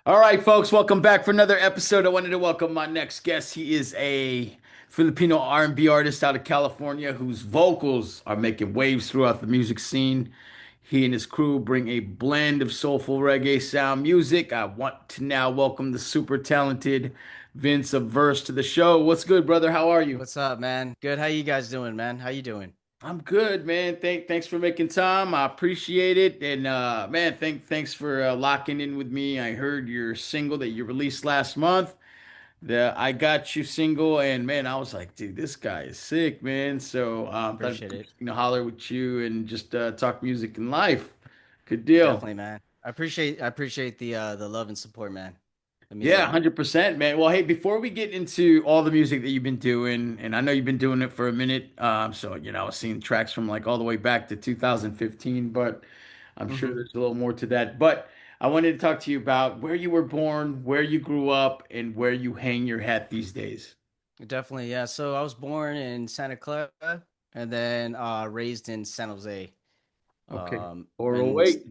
All right, folks, welcome back for another episode. I wanted to welcome my next guest. He is a Filipino R&B artist out of California whose vocals are making waves throughout the music scene. He and his crew bring a blend of soulful reggae sound music. I want to now welcome the super talented Vince of Verse to the show. What's good, brother? How are you? What's up, man? Good. How you guys doing, man? How you doing? I'm good, man. Thanks for making time. I appreciate it. And man, thanks for locking in with me. I heard your single that you released last month. The I Got You single, and man, I was like, dude, this guy is sick, man. So thought it'd Appreciate be it. interesting to holler with you and just talk music and life. Good deal. Definitely, man. I appreciate the love and support, man. It means a Yeah, lot. 100%, man. Well, hey, before we get into all the music that you've been doing, and I know you've been doing it for a minute, so I was seeing tracks from like all the way back to 2015, but I'm sure Hmm. there's a little more to that. But I wanted to talk to you about where you were born, where you grew up, and where you hang your hat these days. Definitely, yeah. So I was born in Santa Clara and then raised in San Jose. Okay. And 408.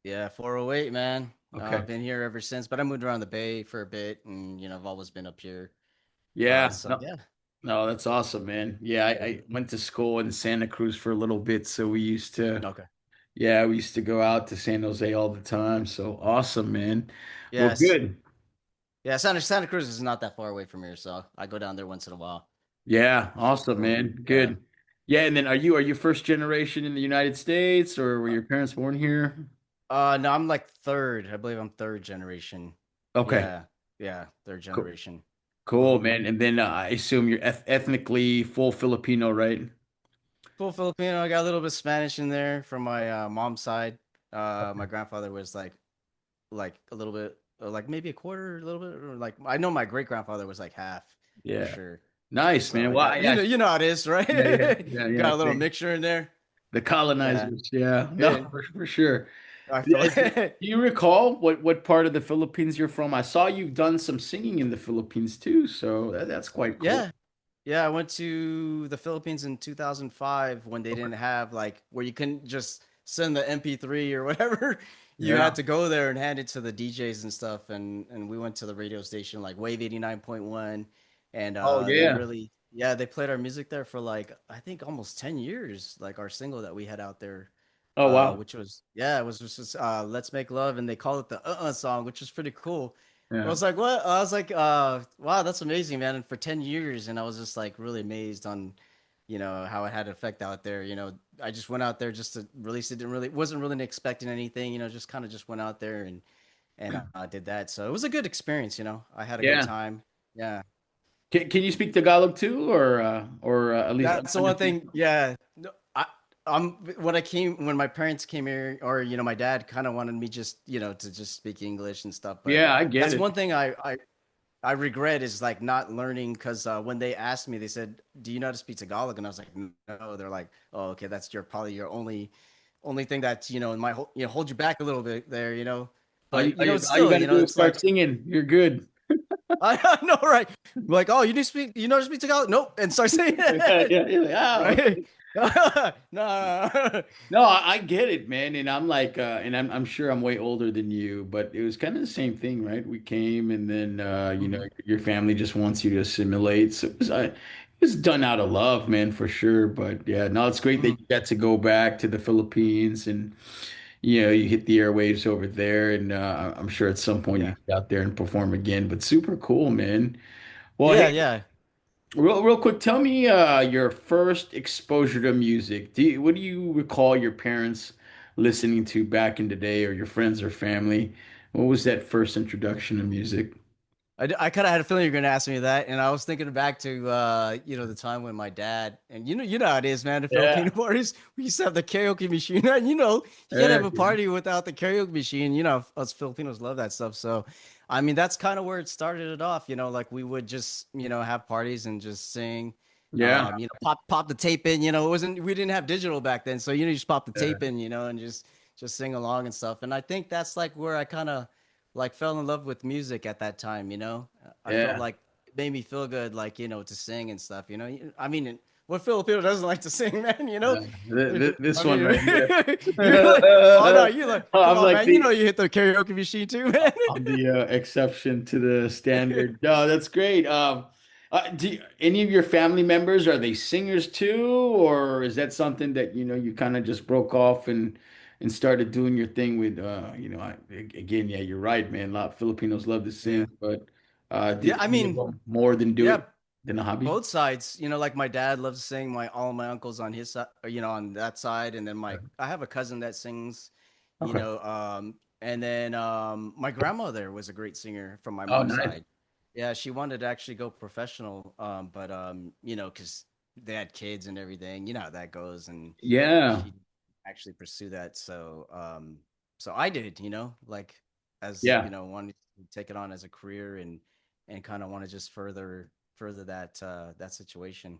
yeah, 408, man. Okay. Been here ever since, but I moved around the Bay for a bit, and I've always been up here. Yeah. So No, yeah. no, that's awesome, man. Yeah, I Mhm. went to school in Santa Cruz for a little bit, so Okay. we used to go out to San Jose all the time. So awesome, man. Well, Yes. good. Yeah, Santa Cruz is not that far away from here, so I go down there once in a while. Yeah, awesome, So man. yeah. Good. Yeah, and then are you first generation in the United States, or were your parents born here? No, I'm like third. I believe I'm third generation. Okay, Yeah, yeah, third cool, generation. cool, Hmm. man. And then I assume you're ethnically full Filipino, right? Full Filipino. I got a little bit Spanish in there from my mom's side. My grandfather was like a little bit, like maybe a quarter, a little bit, or like I know my great grandfather was like half for Yeah, sure. nice, So man. I Well, got you know how it is, right? yeah, yeah, yeah, yeah. Got a little Okay. mixture in there. The Yeah, colonizers, yeah, no, yeah. for sure. I feel Yeah, do you recall what part of the Philippines you're from? I saw you've done some singing in the Philippines too, so that's quite cool. yeah. Yeah, I went to the Philippines in 2005 when they Okay. didn't have like where you couldn't just send the MP3 or whatever. You Yeah. had to go there and hand it to the DJs and stuff. And we went to the radio station like Wave 89.1. And Oh they yeah. really, yeah, they played our music there for like, I think almost 10 years, like our single that we had out there, Oh wow. which was, yeah, it was just Let's Make Love. And they called it the song, which was pretty cool. I Yeah. was like, what? I was like, wow, that's amazing, man. And for 10 years, and I was just like really amazed on, how it had an effect out there. I just went out there just to release it. Didn't really, wasn't really expecting anything, just kind of just went out there and did that. So it was a good experience. I had a good Yeah. time. Yeah. Can you speak Tagalog too, or at least That's the one understand? thing. Yeah. No, I'm when my parents came here, or my dad kind of wanted me just to just speak English and stuff. But Yeah, I get that's it. one thing I regret is like not learning because when they asked me, they said, "Do you know how to speak Tagalog?" And I was like, "No." They're like, "Oh, okay, that's your probably your only thing that might hold you back a little bit there." But it's All you still got to do is it's start like singing. You're good. I know, right? Like, oh, you know how to speak Tagalog? Nope, and start saying Yeah, it, yeah, yeah. Ah, right? okay. No. No, I get it, man. And I'm like, and I'm sure I'm way older than you, but it was kind of the same thing, right? We came, and then Mhm. your family just wants you to assimilate. So it was done out of love, man, for sure. But yeah, no, it's great that Mhm. you got to go back to the Philippines, and you hit the airwaves over there, and I'm sure at some point you Yeah, get out there and perform again. But super cool, man. Well, hey, yeah, yeah. real quick, tell me your first exposure to music. What do you recall your parents listening to back in the day, or your friends or family? What was that first introduction to music? I kind of had a feeling you're going to ask me that, and I was thinking back to the time when my dad and you know how it is, man. The Yeah, Filipino parties, we used to have the karaoke machine, and you can't have Eric. a party without the karaoke machine. Us Filipinos love that stuff. So, I mean, that's kind of where it started it off. Like we would just have parties and just sing. Yeah, Pop the tape in. It wasn't we didn't have digital back then, so you just pop the yeah, tape in, and just sing along and stuff. And I think that's like where I kind of like fell in love with music at that time. I felt yeah. like it made me feel good, like to sing and stuff. I mean, what Filipino doesn't like to sing, man? You know, Uh, I this one mean, right here. you're like, oh no, you like, come I'm on, like man. You know, the you hit the karaoke machine too, man. I'm the exception to the standard. No, that's great. Any of your family members, are they singers too, or is that something that you kind of just broke off and started doing your thing with? Again, yeah, you're right, man. A lot of Filipinos love to Yeah, sing, but yeah. did I any of mean, them more than do yeah. it than a hobby? Both sides, like my dad loves to sing. My all my uncles on his side, on that side, and then I have a cousin that sings, Okay. and then my grandmother was a great singer from my Oh, mom's nice. side. Yeah, she wanted to actually go professional, but because they had kids and everything, you know how that goes, and Yeah, she actually pursue that. So I did, like as yeah. wanted to take it on as a career and kind of want to just further that situation.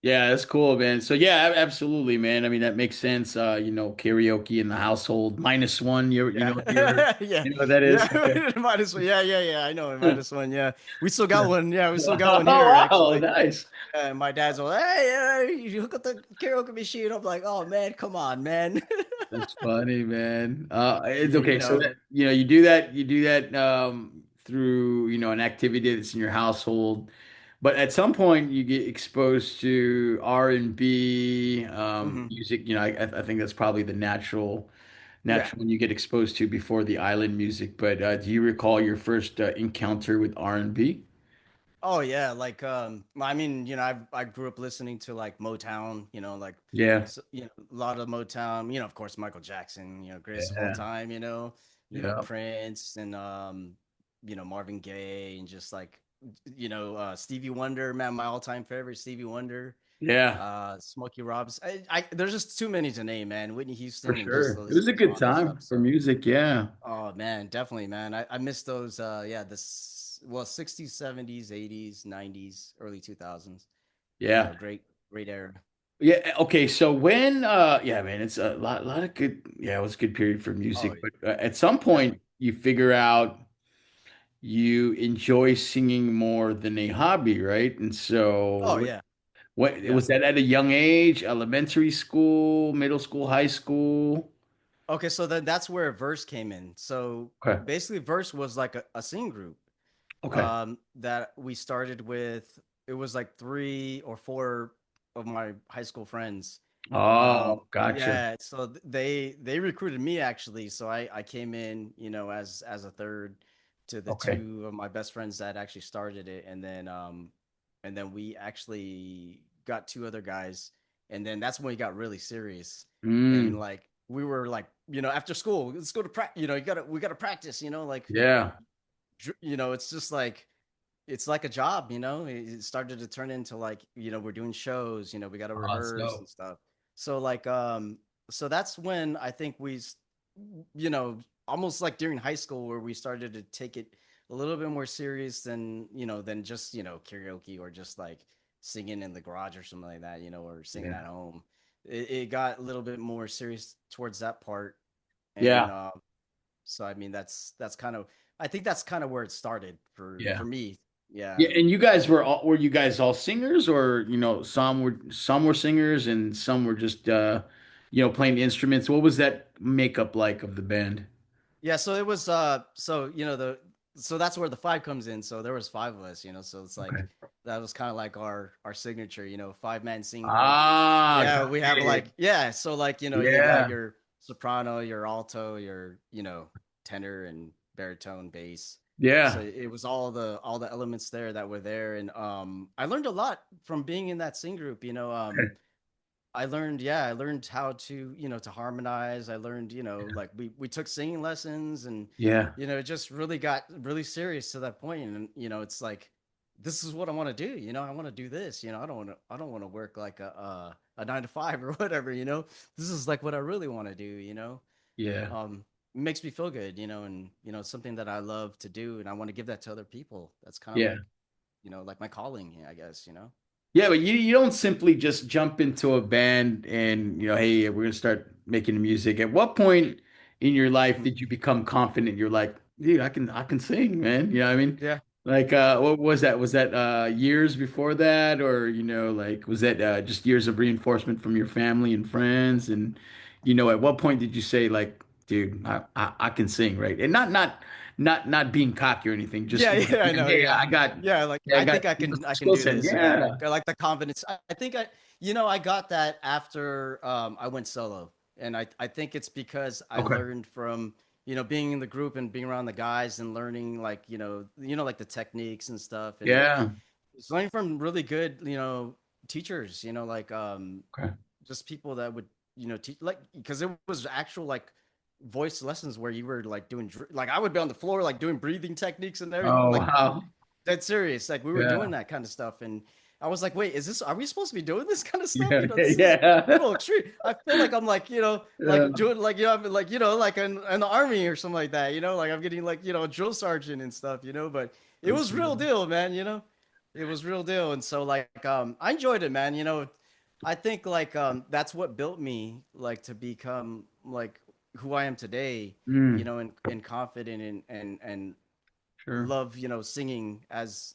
Yeah, that's cool, man. So yeah, absolutely, man. I mean, that makes sense. Karaoke in the household, minus one. Yeah, yeah, you know what that is? Okay. yeah. Minus one. Yeah, yeah, yeah. I know minus one. Yeah, we still got one. Yeah, we still got one here Oh wow, actually. nice. And my dad's like, "Hey, you hook up the karaoke machine." I'm like, "Oh man, come on, man." That's funny, man. It's you okay. So know, that you do that through an activity that's in your household, but at some point you get exposed to R&B hmm music. I think that's probably the yeah. natural one you get exposed to before the island music. But do you recall your first encounter with R&B? Oh yeah, like I mean, I grew up listening to like Motown, like Yeah, so, a lot of Motown, of course Michael Jackson, greatest of all yeah, time, yeah, Prince and Marvin Gaye and just like Stevie Wonder, man, my all-time favorite Stevie Wonder, yeah, Smokey Robinson. There's just too many to name, man. Whitney for Houston and just sure. the It list was a goes good on and stuff. time for So music. Yeah, oh man, definitely, man. I miss those yeah, this well 60s, 70s, 80s, 90s, early 2000s. yeah. Great era. Yeah, okay. So yeah, man, it's a lot of good. Yeah, it was a good period for Oh, music. But at some point, definitely. you figure out you enjoy singing more than a hobby, right? And so, Oh yeah. what Yeah. was that at a young age? Elementary school, middle school, high school? Okay, so then that's where Verse came in. So Okay, basically Verse was like a sing group okay. that we started with. It was like three or four of my high school friends. Oh, gotcha. Yeah, so they recruited me actually. So I came in, as a third to the Okay. two of my best friends that actually started it, and then we actually got two other guys, and then that's when we got really serious, and Mm, like we were like, after school, let's go to practice. We gotta practice. Like yeah. it's just like it's like a job, it started to turn into like, we're doing shows, we got to Oh, rehearse so and stuff. So like so that's when I think you know almost like during high school where we started to take it a little bit more serious than just karaoke or just like singing in the garage or something like that, or singing yeah, at home. It got a little bit more serious towards that part. And yeah, so I mean that's kind of, I think that's kind of where it started for yeah. me. Yeah. Yeah, and you guys were you guys all singers, or some were singers and some were just playing instruments? What was that makeup like of the band? Yeah, so it was so the so that's where the five comes in. So there was five of us, so it's like Okay. that was kind of like our signature, five-man sing group. Ah, Yeah, got we have it. like, yeah, so like, you got Yeah, your soprano, your alto, your, tenor and baritone bass. So yeah. it was all the elements there that were there, and I learned a lot from being in that sing group, Okay. I learned how to harmonize. I learned, like we took singing lessons, and Yeah, it just really got really serious to that point. And it's like, this is what I want to do. I want to do this. I don't want to work like a 9 to 5 or whatever. This is like what I really want to do. yeah, It makes me feel good. And it's something that I love to do, and I want to give that to other people. That's kind of yeah. like my calling, I guess. Yeah, but you don't simply just jump into a band and hey, we're gonna start making music. At what point in your life Mhm. did you become confident? You're like, dude, I can sing, man. You know what I mean? Yeah. Like, what was that? Was that years before that, or like was that just years of reinforcement from your family and friends? And at what point did you say, like, dude, I can sing, right? And not being cocky or anything, just Yeah, yeah, I know. hey, Yeah. Yeah, like I I got think I can skill do set. this, man. Yeah. I like the confidence. I think I got that after I went solo. And I think it's because I Okay. learned from, being in the group and being around the guys and learning like, like the techniques and stuff and Yeah. just learning from really good, teachers, like Okay. just people that would teach like because it was actual like voice lessons where you were like doing like I would be on the floor like doing breathing techniques and everything Oh, like wow. dead serious like we were doing Yeah. that kind of stuff and I was like wait is this are we supposed to be doing this kind of stuff Yeah. this is a Yeah. little extreme. I feel like I'm like Yeah. like doing like I'm like like in the army or something like that like I'm getting like a drill sergeant and stuff but it That's was real good. deal man it was real deal and so like I enjoyed it man I think like that's what built me like to become like who I am today, Mm, and confident and sure. love, singing as,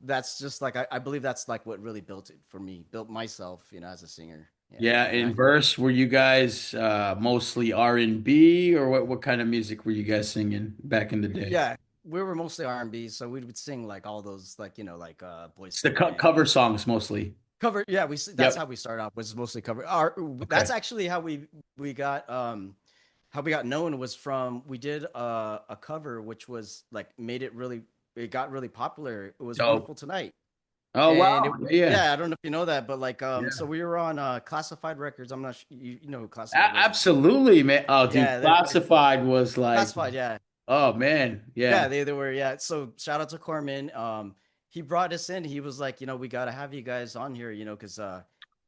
that's just like I believe that's like what really built it for me, built myself, as a singer. Yeah. Yeah, And in I verse, were you guys mostly R&B, or what kind of music were you guys singing back in the day? yeah, we were mostly R&B, so we would sing like all those like, like Boys It's to the Men. cover songs mostly. Cover, yeah, that's Yep. how we started off, was mostly cover. Our Okay. that's actually how we got known was from we did a cover which was like made it really it got really popular. It was Dope. Wonderful Tonight. Oh, And wow. Yeah. yeah, I don't know if you know that, but like so Yeah. we were on Classified Records. I'm not sure you know who Classified Records is. Absolutely, man. Oh, dude, Yeah, Classified was like, Classified, yeah. oh man, yeah. Yeah, they were, yeah. So shout out to Corman. He brought us in. He was like, we gotta have you guys on here, because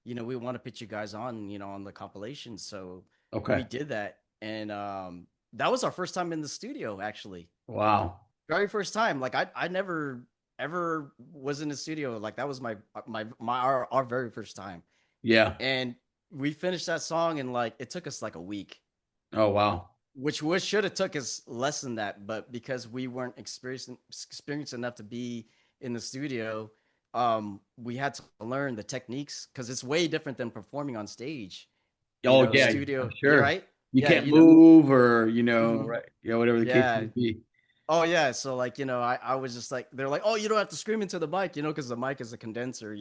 we want to put you guys on, on the compilation. So we Okay. did that. And that was our first time in the studio, actually. Wow. Very first time. Like I never ever was in the studio. Like that was our very first time. Yeah. And we finished that song and like it took us like a week Oh, wow. which was should have took us less than that, but because we weren't experienced enough to be in the studio, we had to learn the techniques because it's way different than performing on stage. Oh, yeah, I'm Studio, you're sure. right. You Yeah, can't move or, mhm, right. Yeah, whatever the case may yeah. be. Oh yeah, so like I was just like they're like oh you don't have to scream into the mic because the mic is a condenser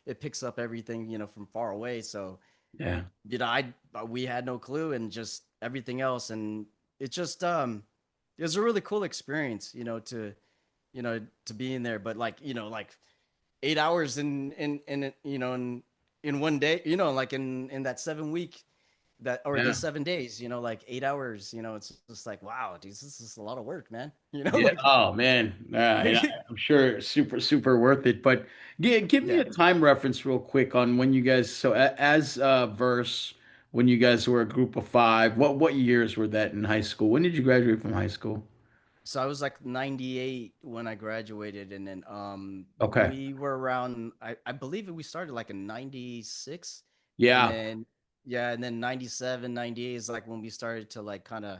it picks up everything from far away so Yeah. I we had no clue and just everything else and it just it was a really cool experience to be in there but like like 8 hours in one day like in that 7 week that or the Yeah. 7 days like 8 hours it's just like wow dude, this is a lot of work man Yeah. like Oh man. And I'm sure super, super worth it. But give me yeah. a time reference real quick on when you guys, so as Verse, when you guys were a group of five, what years were that in high school? When did you graduate from high school? So I was like 98 when I graduated, and then Okay. we were around. I believe we started like in 96, and Yeah. then yeah, and then 97, 98 is like when we started to like kind of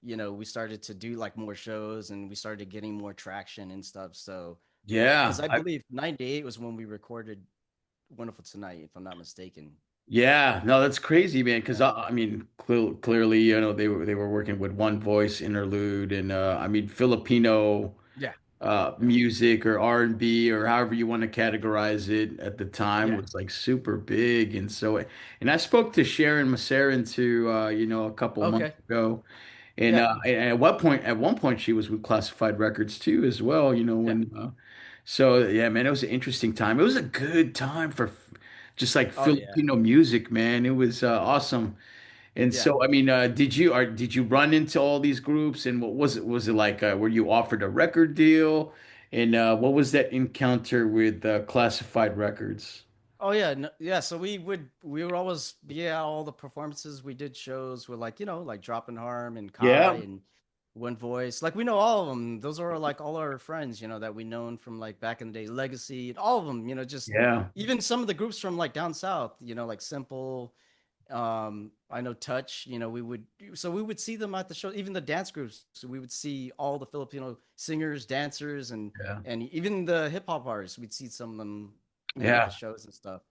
we started to do like more shows, and we started getting more traction and stuff. So because Yeah. I believe 98 was when we recorded "Wonderful Tonight," if I'm not mistaken. Yeah, no, that's crazy, man. Because Yeah, I mean, clearly, they were working with one voice interlude, and I mean, Filipino yeah, yeah, music or R&B or however you want to categorize it at the time yeah. was like super big, and I spoke to Sharon Masserin too, a couple months Okay, ago, and yeah, at one point she was with Classified Records too as well, yeah. so yeah, man, it was an interesting time. It was a good time for just like Oh yeah, Filipino music, man. It was awesome. And yeah. so, I mean, did you run into all these groups, and what was it? Was it like were you offered a record deal, and what was that encounter with Classified Records? Oh yeah, no, yeah. So we would always be at all the performances. We did shows with like like Drop and Harm and Kai Yeah, and One Voice. Like we know all of them. Those are like all our friends, that we known from like back in the day. Legacy, all of them. Just yeah, even some of the groups from like down south. Like Simple I know Touch, we would see them at the show, even the dance groups. So we would see all the Filipino singers, dancers, Yeah. and even the hip hop artists. We'd see some of them, at the Yeah. shows and stuff.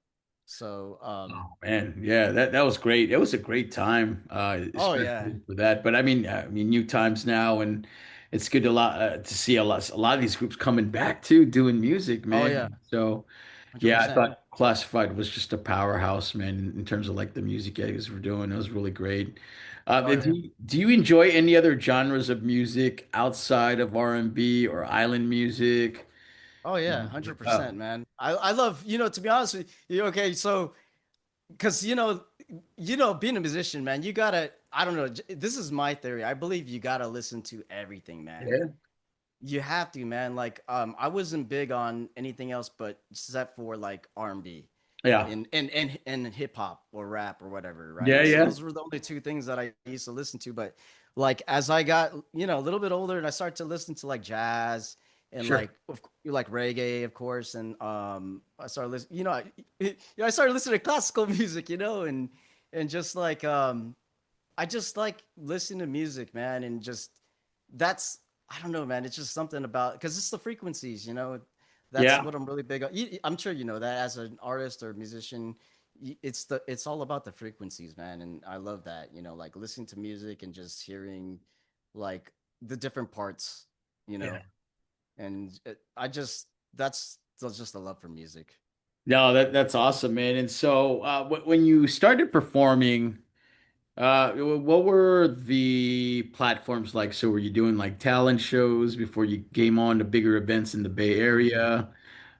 So, Oh man, yeah, that was great. It was a great time, oh yeah, especially for that. But I mean, new times now, and it's good to see a lot of these groups coming back too, doing music, oh yeah, man. So yeah, I 100%. thought Classified was just a powerhouse, man, in terms of like the music guys were doing. It was really great. Oh yeah, Do you enjoy any other genres of music outside of R&B or island music? oh yeah, Uh, 100%, man. I love, to be honest with you. Okay, so because being a musician, man, you gotta. I don't know. This is my theory. I believe you gotta listen to everything, man. yeah, You have to, man. Like, I wasn't big on anything else but except for like R&B yeah, and hip hop or rap or whatever, yeah, right? So yeah. those were the only two things that I used to listen to. But like as I got, a little bit older and I started to listen to like jazz and Sure. like reggae, of course, and I started listening, I started listening to classical music, and just like I just like listening to music, man, and just that's I don't know, man. It's just something about because it's the frequencies, That's Yeah. what I'm really big on. I'm sure you know that as an artist or musician, it's all about the frequencies, man. And I love that, like listening to music and just hearing like the different parts, you Yeah. know. And I just that's just a love for music. No, that's awesome, man. And so, when you started performing, what were the platforms like? So, were you doing like talent shows before you came on to bigger events in the Bay Area?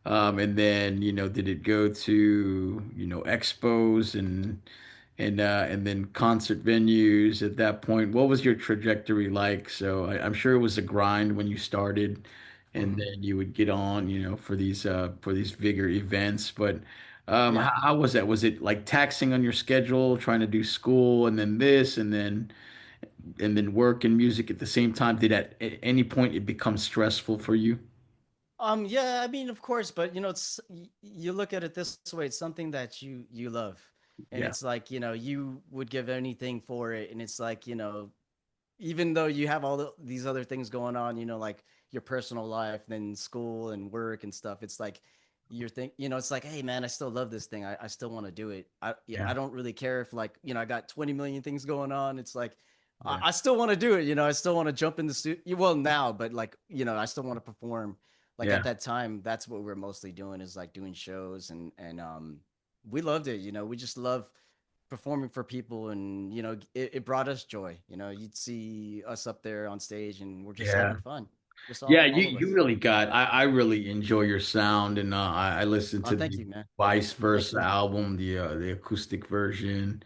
And then, did it go to, expos and then concert venues at that point? What was your trajectory like? So I'm sure it was a grind when you started, and Mhm. then you would get on, for these bigger events. But Yeah. how was that? Was it like taxing on your schedule, trying to do school and then this and then work and music at the same time? Did at any point it become stressful for you? Yeah, I mean, of course, but you look at it this way, it's something that you love. And Yeah, it's like, you would give anything for it. And it's like, even though you have these other things going on, like your personal life, then school and work and stuff, it's like it's like, hey man, I still love this thing. I still want to do it. Yeah, yeah, I don't really care if like, I got 20 million things going on. It's like, yeah, I still want to do it. I still want to jump in the studio. Well, now, but like, I still want to perform. Like yeah. at that time, that's what we're mostly doing is like doing shows and we loved it. We just love performing for people and it brought us joy. You'd see us up there on stage and we're just Yeah. having fun, just Yeah, all of you us. really got. I really enjoy your sound, and I listened Oh, to thank the you, man. Thank Vice you. album, the acoustic version,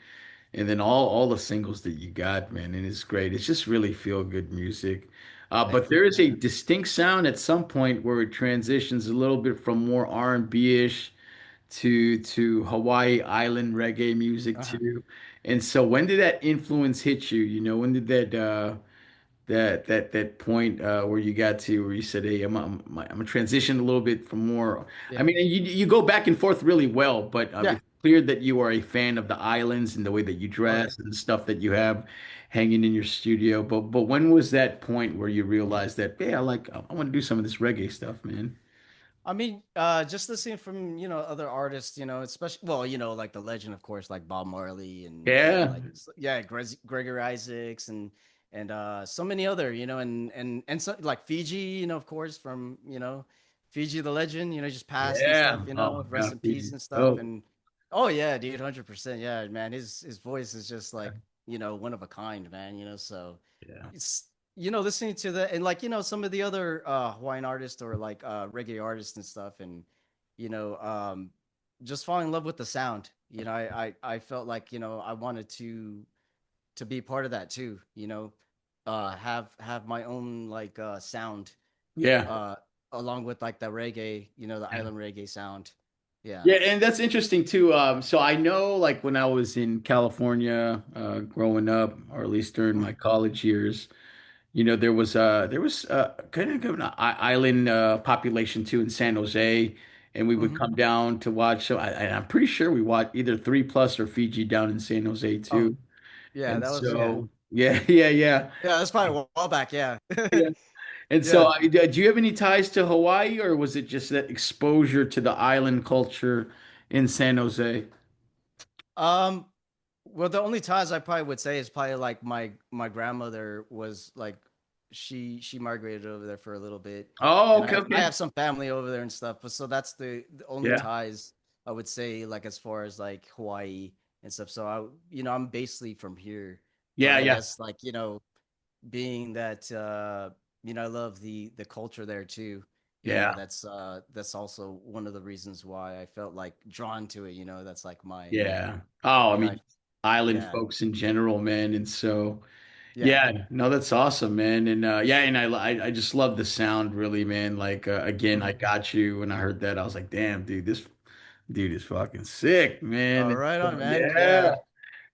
and then all the singles that you got, man, and it's great. It's just really feel good music. But Thank there you, is a man. distinct sound at some point where it transitions a little bit from more R&B-ish to Hawaii Island reggae music Uh-huh. too. And so when did that influence hit you? When did that point where you got to where you said, "Hey, I'm gonna transition a little bit from more." I Yeah. mean, you go back and forth really well, but Yeah. it's clear that you are a fan of the islands and the way that you Oh yeah. dress and the stuff that you have hanging in your studio. But when was that point where you realized that, hey, I want to do some of this reggae stuff, man? I mean, just listening from other artists, especially well, like the legend, of course, like Bob Marley and Yeah, like yeah, Gregory Isaacs and so many other, and so like Fiji, of course, from Fiji the legend, just passed and yeah. stuff, Oh my rest God, in peace Fiji. and stuff, Oh, and oh yeah, dude, 100%, yeah, man, his voice is just like one of a kind, man, so yeah, it's listening to the and like some of the other Hawaiian artists or like reggae artists and stuff and you know um just fall in love with the sound. I felt like I wanted to be part of that too, have my own like sound yeah. uh along with like the reggae, the island reggae sound. Yeah. Yeah, and that's interesting too. So I know, like when I was in California, growing up, or at least during my college years, there was kind of an island population too in San Jose, and we would Hmm. come down to watch. So I'm pretty sure we watched either 3 Plus or Fiji down in San Jose Oh, too. yeah, And that was yeah. so yeah, yeah, yeah. Yeah, that's probably a while back, yeah. Yeah. And so, Yeah. do you have any ties to Hawaii, or was it just that exposure to the island culture in San Jose? Um, well, the only ties I probably would say is probably like my grandmother was like she migrated over there for a little bit, Oh, and okay, I okay. have some family over there and stuff. But so that's the only Yeah, ties I would say like as far as like Hawaii and stuff. So I'm basically from here, but yeah, I yeah, guess like being that I love the culture there too. yeah, That's also one of the reasons why I felt like drawn to it. That's like my yeah. Oh, I I mean, island yeah. folks in general, man. And so, Yeah. yeah, no, that's awesome, man. And yeah, and I just love the sound, really, man. Like again, I Mhm. got you when I heard that. I was like, damn, dude, this dude is fucking sick, man. All And right so, on, man. yeah, Yeah.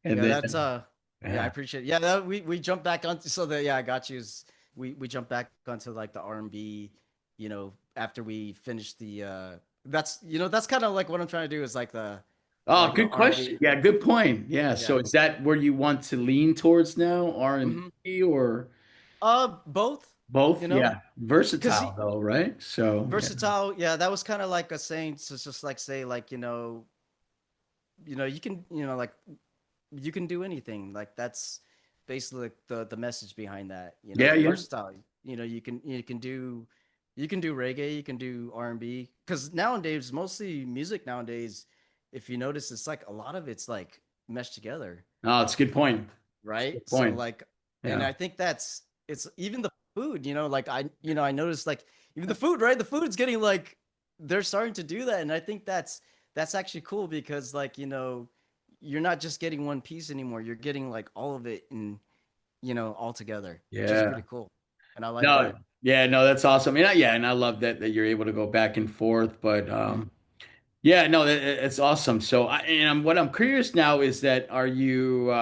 and Yeah, then that's yeah, I yeah. appreciate it. Yeah, we jump back on so that yeah, I got you. We jump back onto like the R&B, after we finish the that's kind of like what I'm trying to do is Oh, like the good question. R&B. Yeah, good point. Yeah. Yeah. So is that where you want to lean towards now, Hmm. R&B or Both, both? Yeah. because Versatile though, right? So yeah. versatile, yeah, that was kind of like a saying to just like say like, you can, like you can do anything. Like that's basically like the message behind that. Yeah, yeah. Versatile. You can do reggae, you can do R&B. Because nowadays, mostly music nowadays, if you notice, it's like a lot of it's like meshed together, Oh, it's a good point. It's a right? good So point. like, and Yeah. I think it's even the food. Like I noticed like even the food, right? The food's getting like they're starting to do that, and I think that's actually cool because like you're not just getting one piece anymore. You're getting like all of it and all together, which is Yeah. pretty cool. And I like No, that. yeah, no, that's awesome. Yeah, and I love that you're able to go back and forth. But yeah, no, it's awesome. So what I'm curious now is that are you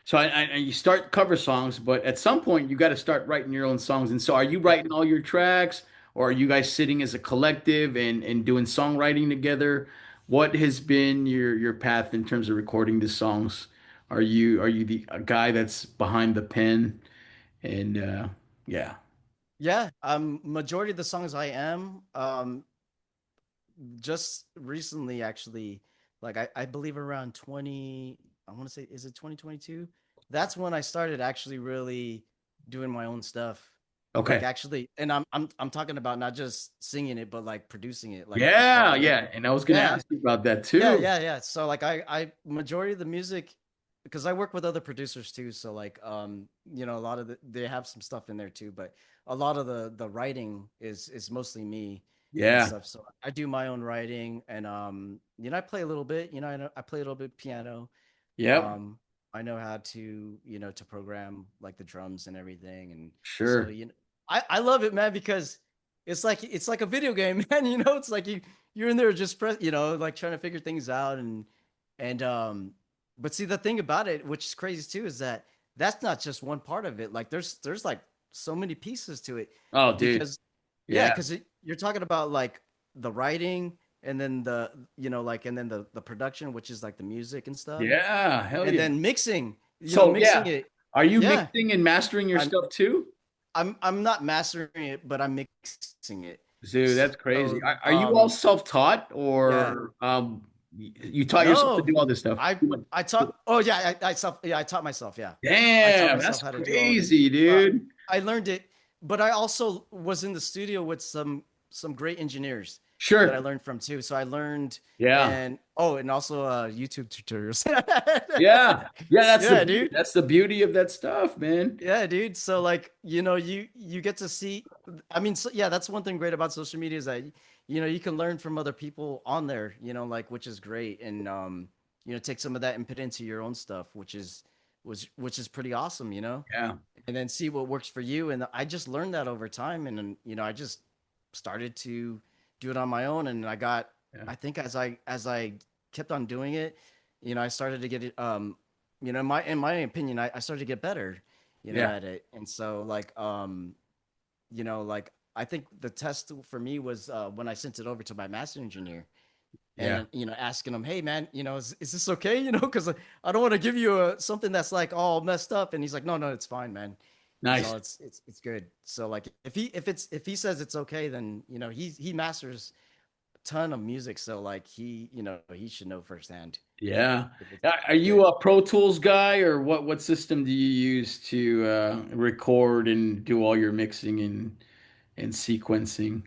so you start cover songs, but at some point you got to start writing your own songs. And so are you Yeah. writing all your tracks, or are you guys sitting as a collective and doing songwriting together? What has been your path in terms of recording the songs? Are you the a guy that's behind the pen? And yeah. Yeah. Majority of the songs I am. Just recently actually, like I believe around 20, I want to say, is it 2022? That's when I started actually really doing my own stuff. Like Okay. actually, and I'm talking about not just singing it, but like producing it, like as far Yeah, as like yeah. And I was gonna yeah, ask you about that yeah, too. yeah, yeah. So like I majority of the music, because I work with other producers too. So like a lot of they have some stuff in there too, but a lot of the writing is mostly me and Yeah. stuff. So I do my own writing and I play a little bit, I play a little bit piano. Yep. Um I know how to, to program like the drums and everything. And so, Sure. I love it, man, because it's like a video game, man. It's like you're in there just press, like trying to figure things out and but see the thing about it, which is crazy too, is that that's not just one part of it. Like there's like so many pieces to it Oh, dude. because yeah, Yeah. because you're talking about like the writing and then and then the production, which is like the music and stuff, Yeah. Hell and yeah. then mixing, So mixing yeah, it. are you Yeah, mixing and mastering your I'm stuff too? I'm not mastering it, but I'm mixing it. Dude, that's crazy. So Are you all self-taught yeah. or you taught yourself to No, do all this stuff? I I taught. Oh yeah, I taught myself. Yeah, I taught Damn, that's myself how to do all of it. crazy, dude. I learned it, but I also was in the studio with some great engineers that I Sure. learned from too. So I learned Yeah. and also YouTube tutorials. Yeah. Yeah, Yeah, dude. that's the beauty of that stuff, man. Yeah, dude. So like, you get to see. I mean, so, yeah, that's one thing great about social media is that you can learn from other people on there. Like which is great, and take some of that and put into your own stuff, which is pretty awesome. Yeah. And then see what works for you. And I just learned that over time, and then I just started to do it on my own, and Yeah. I think as I kept on doing it, I started to get it. In my opinion, I started to get better, Yeah. at it. And so like like I think the test for me was when I sent it over to my master engineer and Yeah. asking him, hey man, is this okay? Because I don't want to give you something that's like all messed up. And he's like, no, no, it's fine, man. He's all Nice. it's good. So like if he says it's okay, then he masters a ton of music. So like he should know firsthand Yeah. if it's Are you good. a Pro Tools guy, or what system do you use to record and do all your mixing and sequencing?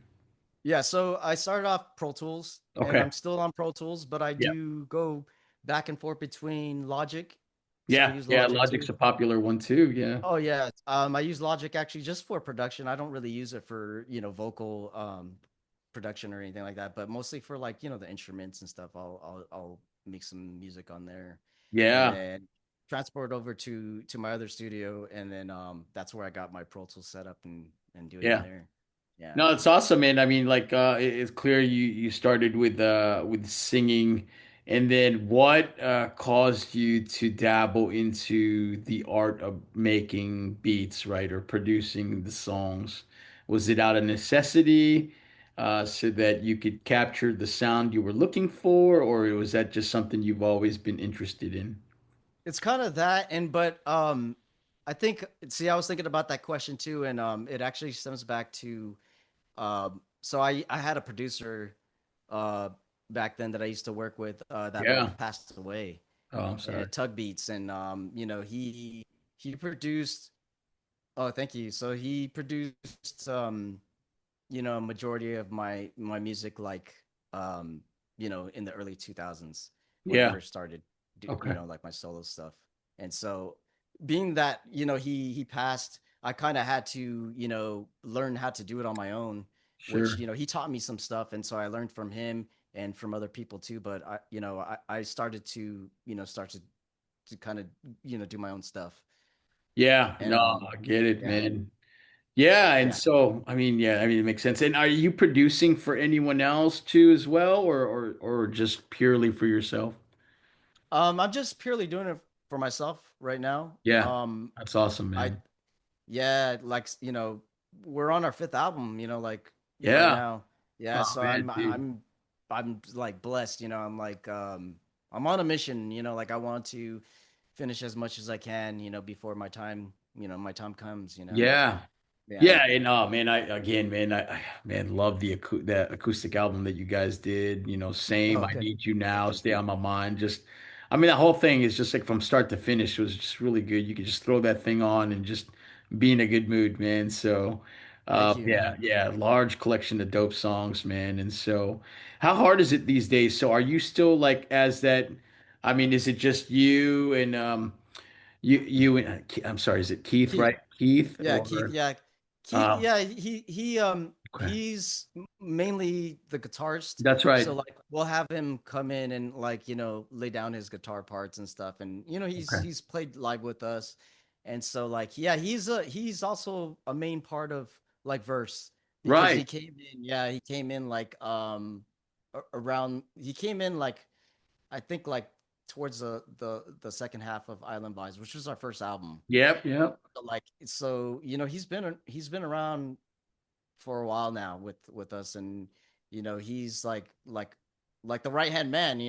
Yeah, so I started off Pro Tools and Okay. I'm still on Pro Tools, but I Yeah. do go back and forth between Logic. So I Yeah. use Yeah. Logic Logic's too. a popular one too. Yeah. Oh yeah, I use Logic actually just for production. I don't really use it for vocal production or anything like that, but mostly for like the instruments and stuff. I'll make some music on there, and Yeah. then transport over to my other studio, and then that's where I got my Pro Tools set up and do it in Yeah. there. Yeah. No, it's awesome, man. I mean, like, it's clear you started with singing, and then what caused you to dabble into the art of making beats, right, or producing the songs? Was it out of necessity, so that you could capture the sound you were looking for, or was that just something you've always been interested in? It's kind of that, and but I think see, I was thinking about that question too, and it actually stems back to so I had a producer uh back then that I used to work with that Yeah. passed away Oh, I'm sorry. at Tug Beats, and he produced. Oh, thank you. So he produced a majority of my music like um in the early 2000s when I Yeah. first started Okay. like my solo stuff. And so being that he passed, I kind of had to learn how to do it on my own, which Sure. he taught me some stuff, and so I learned from him and from other people too. But I started to start to kind of do my own stuff. Yeah. And No, I get it, yeah. man. Yeah, and Yeah. so I mean, it makes sense. And are you producing for anyone else too as well, or just purely for yourself? I'm just purely doing it for myself right now. Yeah, that's awesome, I man. Yeah, like we're on our fifth album, like right Yeah. now. Yeah, Oh so man, dude. I'm like blessed, I'm like I'm on a mission, like I want to finish as much as I can, before my time comes. Yeah. Yeah. Yeah, and oh man, I again, man, man love that acoustic album that you guys did. Same. Oh, I good. Need You Thank Now, you. Stay on My mind. Just, I mean, that whole thing is just like from start to finish. It was just really good. You could just throw that thing on and just be in a good mood, man. So, Thank you, yeah, man. yeah, large collection of dope songs, man. And so, how hard is it these days? So, are you still like as that? I mean, is it just you and you and I'm sorry, is it Keith, Keith. right? Keith Yeah, Keith. or Yeah, Keith. uh, Yeah, okay. he's mainly the guitarist. That's So right. like we'll have him come in and like lay down his guitar parts and stuff, and Okay. he's played live with us, and so like yeah, he's also a main part of like Verse because he Right. came in. Yeah, he came in like around. He came in like I think like towards the second half of Island Vibes, which was our first album. Yep. Yep. Like so he's been around for a while now with us, and he's like the right hand man.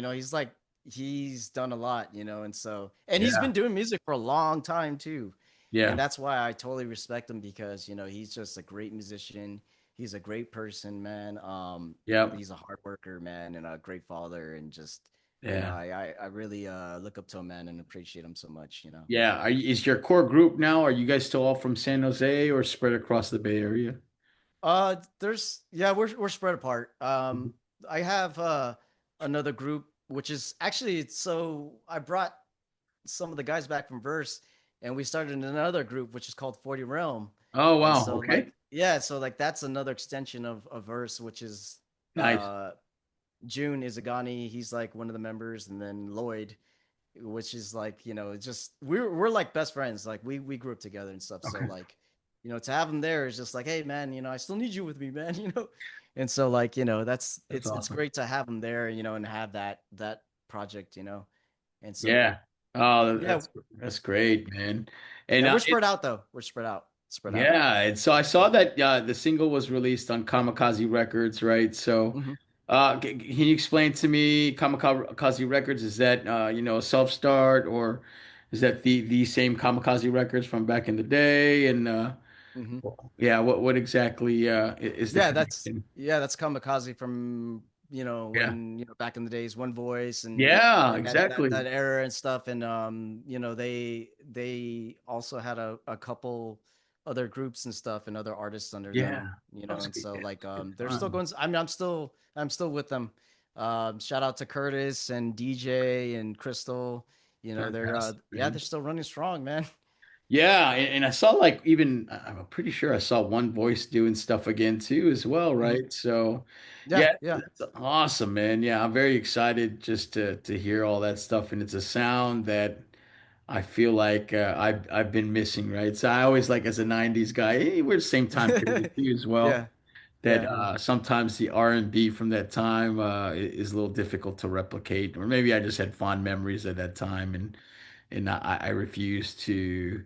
He's done a lot, and so and he's Yeah. been doing music for a long time too, and Yeah. that's why I totally respect him because he's just a great musician. He's a great person, man. Yep. He's a hard worker, man, and a great father, and just Yeah. I really look up to him, man, and appreciate him so much. Yeah. Is your core group now? Are you guys still all from San Jose or spread across the Bay Area? There's yeah, we're spread apart. Mhm. I have another group which is actually so I brought some of the guys back from Verse and we started another group which is called 40 Realm. Oh And wow. so Okay. like yeah, so like that's another extension of Verse, which is Nice. uh June Izagani, he's like one of the members, and then Lloyd, which is like just we're like best friends, like we grew up together and stuff, so Okay. like to have him there is just like, hey man, I still need you with me, man. And so like that's That's it's awesome. great to have him there, and have that project. And so Yeah. Oh, yeah. that's great, man. And Yeah, we're spread out though, we're spread out, spread out. Yeah, and so I saw that the single was released on Kamikaze Records, right? So, Hmm. can you explain to me Kamikaze Records? Is that a self-start, or is that the same Kamikaze Records from back in the day? And Hmm. yeah, what exactly is the connection? Yeah, that's Kamikaze from Yeah, when back in the days, One Voice and yeah, that exactly. era and stuff, and they also had a couple other groups and stuff and other artists under Yeah, them, that's and good. so Yeah, like it's good they're still fun. going. I mean, I'm still with them. Shout out to Curtis and DJ and Crystal. They're Fantastic, yeah, man. they're still running strong, man. Yeah, and I saw like even I'm pretty sure I saw One Voice doing stuff again too as well, Mhm. right? So Yeah, yeah, yeah. that's awesome, man. Yeah, I'm very excited just to hear all that stuff, and it's a sound that I feel like I've been missing, right? So I always like as a '90s guy, we're the same time period too as well. Yeah, That yeah. sometimes the R&B from that time is a little difficult to replicate, or maybe I just had fond memories at that time, and I refuse to,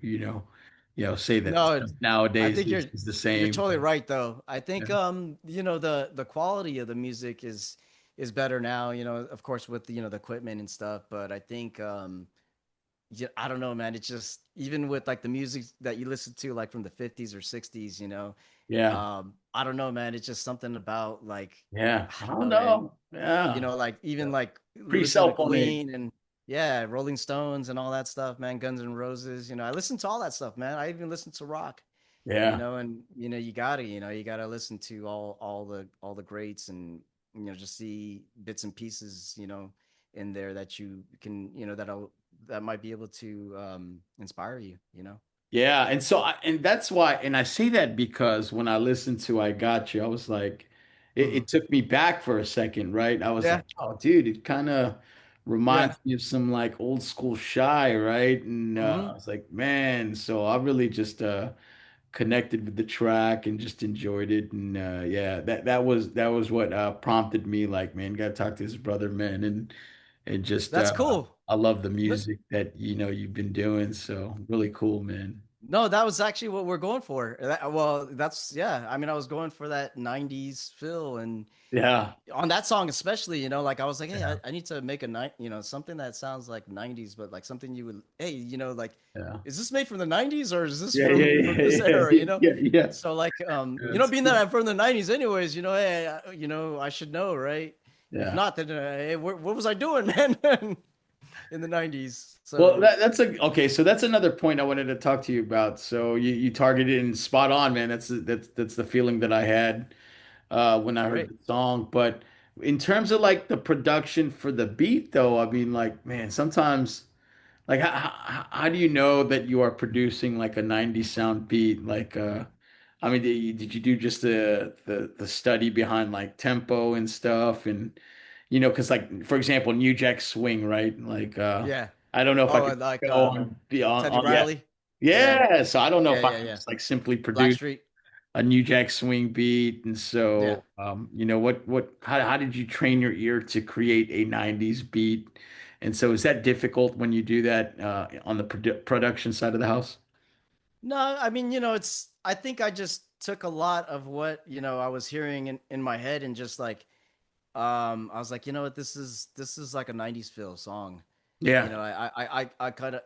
say that the No, stuff I nowadays think is the you're same. totally right though. I Yeah, think the quality of the music is better now, of course with the equipment and stuff, but I think yeah, I don't know, man. It's just even with like the music that you listen to like from the 50s or 60s, yeah, I don't know, man. It's just something about like yeah. I I don't don't know, man. know. Yeah, Like even yeah. like listen to Pre-cell phone age. Queen and yeah, Rolling Stones and all that stuff, man. Guns N' Roses, I listen to all that stuff, man. I even listen to rock, Yeah, and you gotta listen to all the greats and just see bits and pieces, in there that you can, that might be able to inspire you. yeah. And so, and that's why, and I say that because when I listened to "I Got You," I was like, Hmm. it took me back for a second, right? I was Yeah, like, oh, dude, it kind of yeah. reminds me of some like old school Shy, right? And Hmm. I was like, man, so I really just connected with the track and just enjoyed it. And yeah, that was what prompted me, like, man, gotta talk to his brother, man, and just That's cool. I love the No, music that you've been doing. So really cool, man. no, that was actually what we're going for. Well, that's yeah. I mean, I was going for that '90s feel, and Yeah, on that song especially, like I was like, hey, yeah, I need to make a night, something that sounds like '90s, but like something you would, hey, like, yeah, is this made from the '90s or is this yeah, from yeah, this yeah, era? yeah, yeah, yeah. So like, That's being that cool. I'm from the '90s, anyways, hey, I should know, right? If Yeah. not, then hey, what was I doing, man, in the '90s? Well, So okay. So that's another point I wanted to talk to you about. So you targeted and spot on, man. That's the feeling that I had when I heard great. the song. But in terms of like the production for the beat, though, I mean, like, man, sometimes like how do you know that you are producing like a '90s sound beat? Like, I mean, did you do just the study behind like tempo and stuff, and because like for example, New Jack Swing, right? Like, Yeah. I don't know if I Oh, could and like go on the Teddy yeah, Riley. Yeah. yeah. So I don't know Yeah. if I Yeah. could Yeah. just like simply produce Blackstreet. a New Jack Swing beat. And Yeah. so, how did you train your ear to create a '90s beat? And so, is that difficult when you do that on the production side of the house? No, I mean, I think I just took a lot of what, I was hearing in my head and just like, I was like, you know what, this is like a '90s feel song. Yeah, I kind of,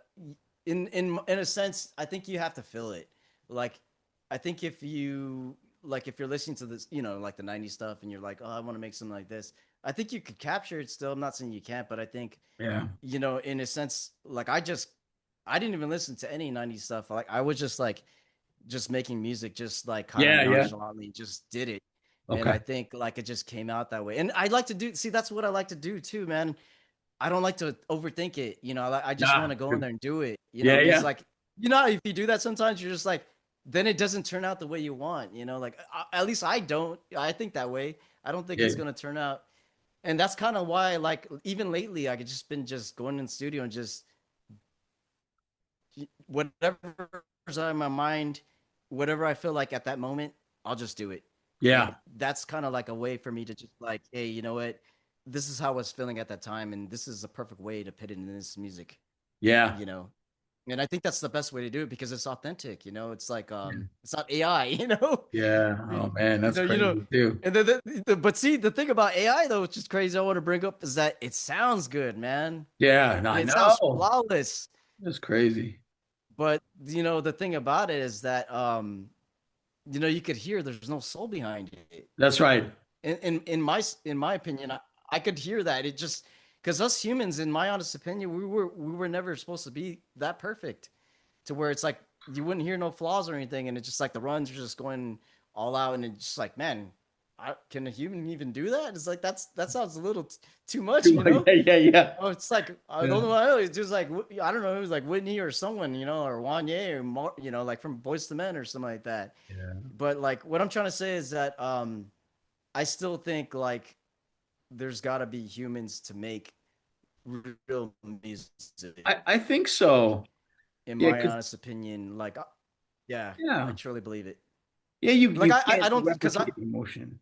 in a sense, I think you have to feel it. Like, I think if you're listening to this, like the '90s stuff and you're like, oh, I want to make something like this, I think you could capture it still. I'm not saying you can't, but I think, yeah, in a sense, like I didn't even listen to any '90s stuff. Like I was just like just making music, just like kind of yeah, yeah. nonchalantly, just did it. And Okay. I think like it just came out that way. And I like to see that's what I like to do too, man. I don't like to overthink it. I just want Nah, to go in good. there and do it. Yeah, Because yeah, like if you do that sometimes, you're just like then it doesn't turn out the way you want. Like at least I don't. I think that way. I don't think it's yeah, gonna turn out. And that's kind of why, like, even lately, I could just been just going in the studio and just whatever's on my mind, whatever I feel like at that moment, I'll just do it. yeah, And that's kind of like a way for me to just like, hey, you know what? This is how I was feeling at that time, and this is a perfect way to put it in this music, yeah. you know? And I think that's the best way to do it because it's authentic, it's like it's not AI, Yeah. Oh You, man, that's you know, crazy too. and then but see the thing about AI though, which is crazy, I want to bring up is that it sounds good, man. Yeah, I I mean, it sounds know. flawless. That's crazy. But the thing about it is that you could hear there's no soul behind it. That's right. In my opinion, I could hear that. It just because us humans, in my honest opinion, we were never supposed to be that perfect to where it's like you wouldn't hear no flaws or anything, and it's just like the runs are just going all out, and it's just like, man, can a human even do that? It's like that sounds a little too much, Yeah, yeah, yeah. Oh, it's like I Yeah. don't know. It's just like I don't know. It was like Whitney or someone, or Wanye or like from Boyz II Men or something like that. Yeah. But like what I'm trying to say is that I still think like there's got to be humans to make real music. I think so. In Yeah, my because honest opinion, like yeah, I yeah. truly believe it. Yeah, you Like you I can't don't because I replicate emotion.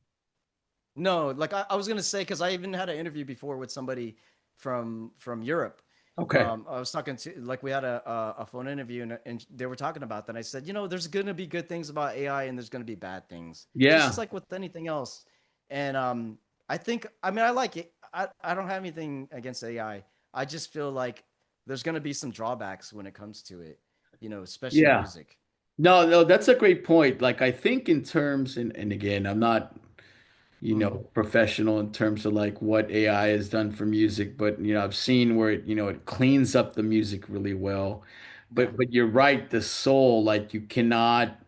no like I was gonna say because I even had an interview before with somebody from Europe. Okay. I was talking to like we had a phone interview and they were talking about that. And I said, there's gonna be good things about AI and there's gonna be bad things, just Yeah. like with anything else. And I mean I like it. I don't have anything against AI. I just feel like there's gonna be some drawbacks when it comes to it, especially in Yeah. music. No, no, that's a great point. Like I think in terms and again, I'm not, Mm, professional in terms of like what AI has done for music, but I've seen where it cleans up the music really well. yeah. But you're right, the soul, like you cannot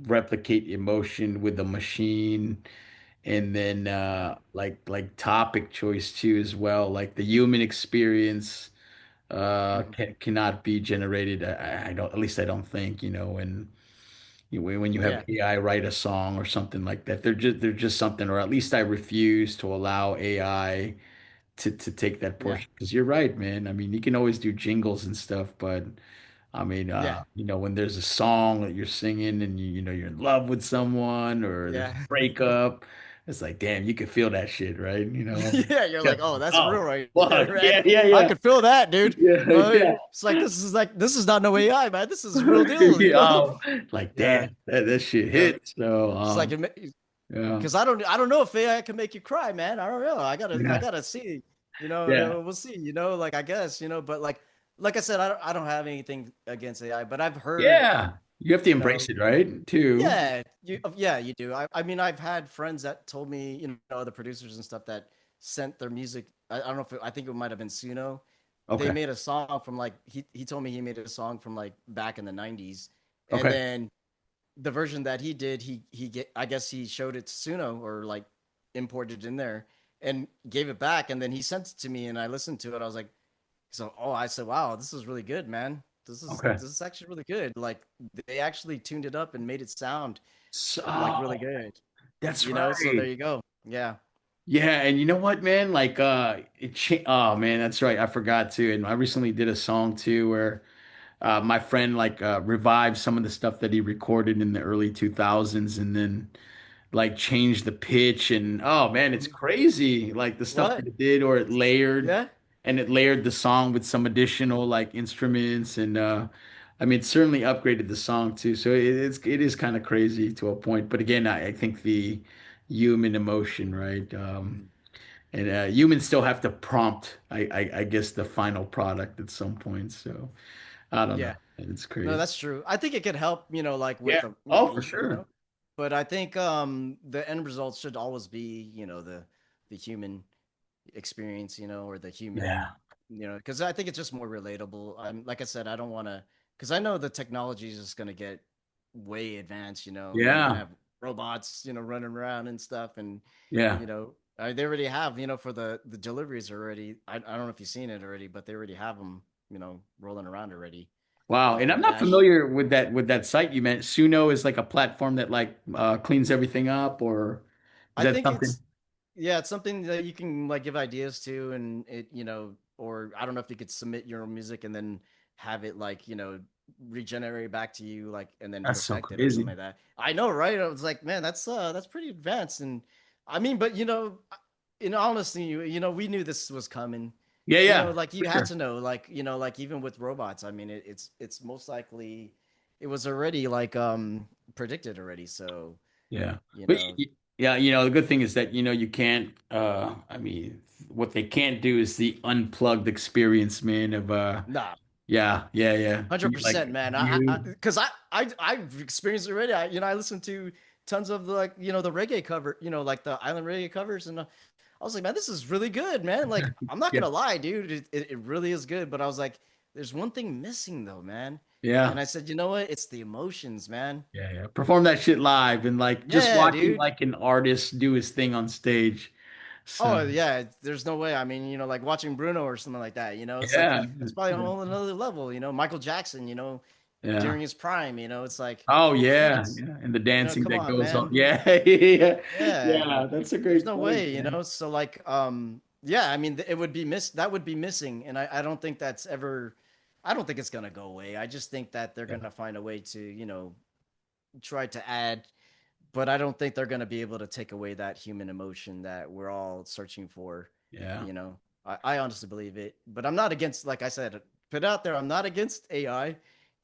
replicate emotion with a machine. And then Yeah. like topic choice too as well. Like the human experience Mhm. cannot be generated. I don't, at least I don't think, and when you have Yeah. AI write a song or something like that, they're just something, or at least I refuse to allow AI to take that Yeah. portion. Because you're right, man. I mean, you can always do jingles and stuff, but I mean, Yeah. when there's a song that you're singing and you're in love with someone or there's a Yeah. breakup, it's like, damn, you can feel that shit, right? Yeah, you're Yeah. like, oh, that's real Oh, right there, fuck. man. Yeah, yeah, I yeah. could feel that, dude. Yeah, yeah. It's like this is not no AI, man. This is real deal, Yeah, oh, like Yeah, damn, that shit yeah. hit. So, It's like yeah, because I don't know if AI can make you cry, man. I don't know. I yeah, gotta see. yeah, We'll see. Like I guess, but like I said, I don't have anything against AI, but I've heard, yeah. You have to you embrace know, it, right? Too. yeah, you do. I mean, I've had friends that told me, the producers and stuff that sent their music. I don't know if I think it might have been Suno. They Okay, made a song from like he told me he made a song from like back in the 90s, and okay. then the version that he did, I guess he showed it to Suno or like imported it in there and gave it back, and then he sent it to me, and I listened to it. I was like, I said, wow, this is really good, man. This is Okay. this is actually really good. Like they actually tuned it up and made it sound like really So good. that's So there right. you go. Yeah. Yeah, and you know what, man? Like, oh man, that's right. I forgot to. And I recently did a song too where my friend like revived some of the stuff that he recorded in the early 2000s, and then like changed the pitch, and oh man, it's Mhm. crazy. Like the stuff that What? it did, or it layered, Yeah. and it layered the song with some additional like instruments, and I mean, it certainly upgraded the song too. So it is kind of crazy to a point. But again, I think the human emotion, right? Mhm. And humans still have to prompt, I guess, the final product at some point. So I don't know. Yeah. It's No, crazy. that's true. I think it could help, like with Yeah. with Oh, for me, sure. but I think the end result should always be, the human experience, or the human, Yeah. because I think it's just more relatable. Like I said, I don't want to, because I know the technology is just going to get way advanced. You're gonna Yeah. have robots, running around and stuff, and Yeah. they already have, for the deliveries already. I don't know if you've seen it already, but they already have them, rolling around already, Wow. And for I'm not Dash. familiar with that site you meant. Suno is like a platform that like cleans everything up, or is I that think something? it's something that you can like give ideas to, and or I don't know if you could submit your own music and then have it like, regenerate back to you, like, and then That's so perfect it or something crazy. like that. I know, right? I was like, man, that's pretty advanced. And I mean, but in honesty, we knew this was coming. Yeah, You know, yeah, like for you had sure. to know, like, you know, like even with robots, I mean, it's most likely it was already like predicted already. So, Yeah. you But know, yeah, the good thing is that you can't I mean what they can't do is the unplugged experience, man, of nah, yeah, yeah, yeah. Like 100%, man. you Because I've experienced it already. I listen to tons of like, you know, the reggae cover, you know, like the island reggae covers, and I was like, man, this is really good, man. Like, I'm not yeah, gonna lie, dude, it really is good. But I was like, there's one thing missing though, man. And yeah. I said, you know what? It's the emotions, man. Yeah, yeah. Perform that shit live and like just Yeah, watching dude. like an artist do his thing on stage. So Oh yeah, there's no way. I mean, you know, like watching Bruno or something like that. You know, it's like yeah. that's probably a whole another level. You know, Michael Jackson. You know, Yeah. during his prime. You know, it's like, Oh yeah, jeez. yeah. And the You know, dancing come that on, goes on. man. Yeah, yeah. Yeah, Yeah, that's a there's great no point, way. You man. know, so like, yeah. I mean, it would be miss. That would be missing, and I don't think that's ever. I don't think it's gonna go away. I just think that they're Yeah, gonna find a way to, you know, try to add, but I don't think they're going to be able to take away that human emotion that we're all searching for. yeah, You know, I honestly believe it, but I'm not against, like I said, put out there, I'm not against AI.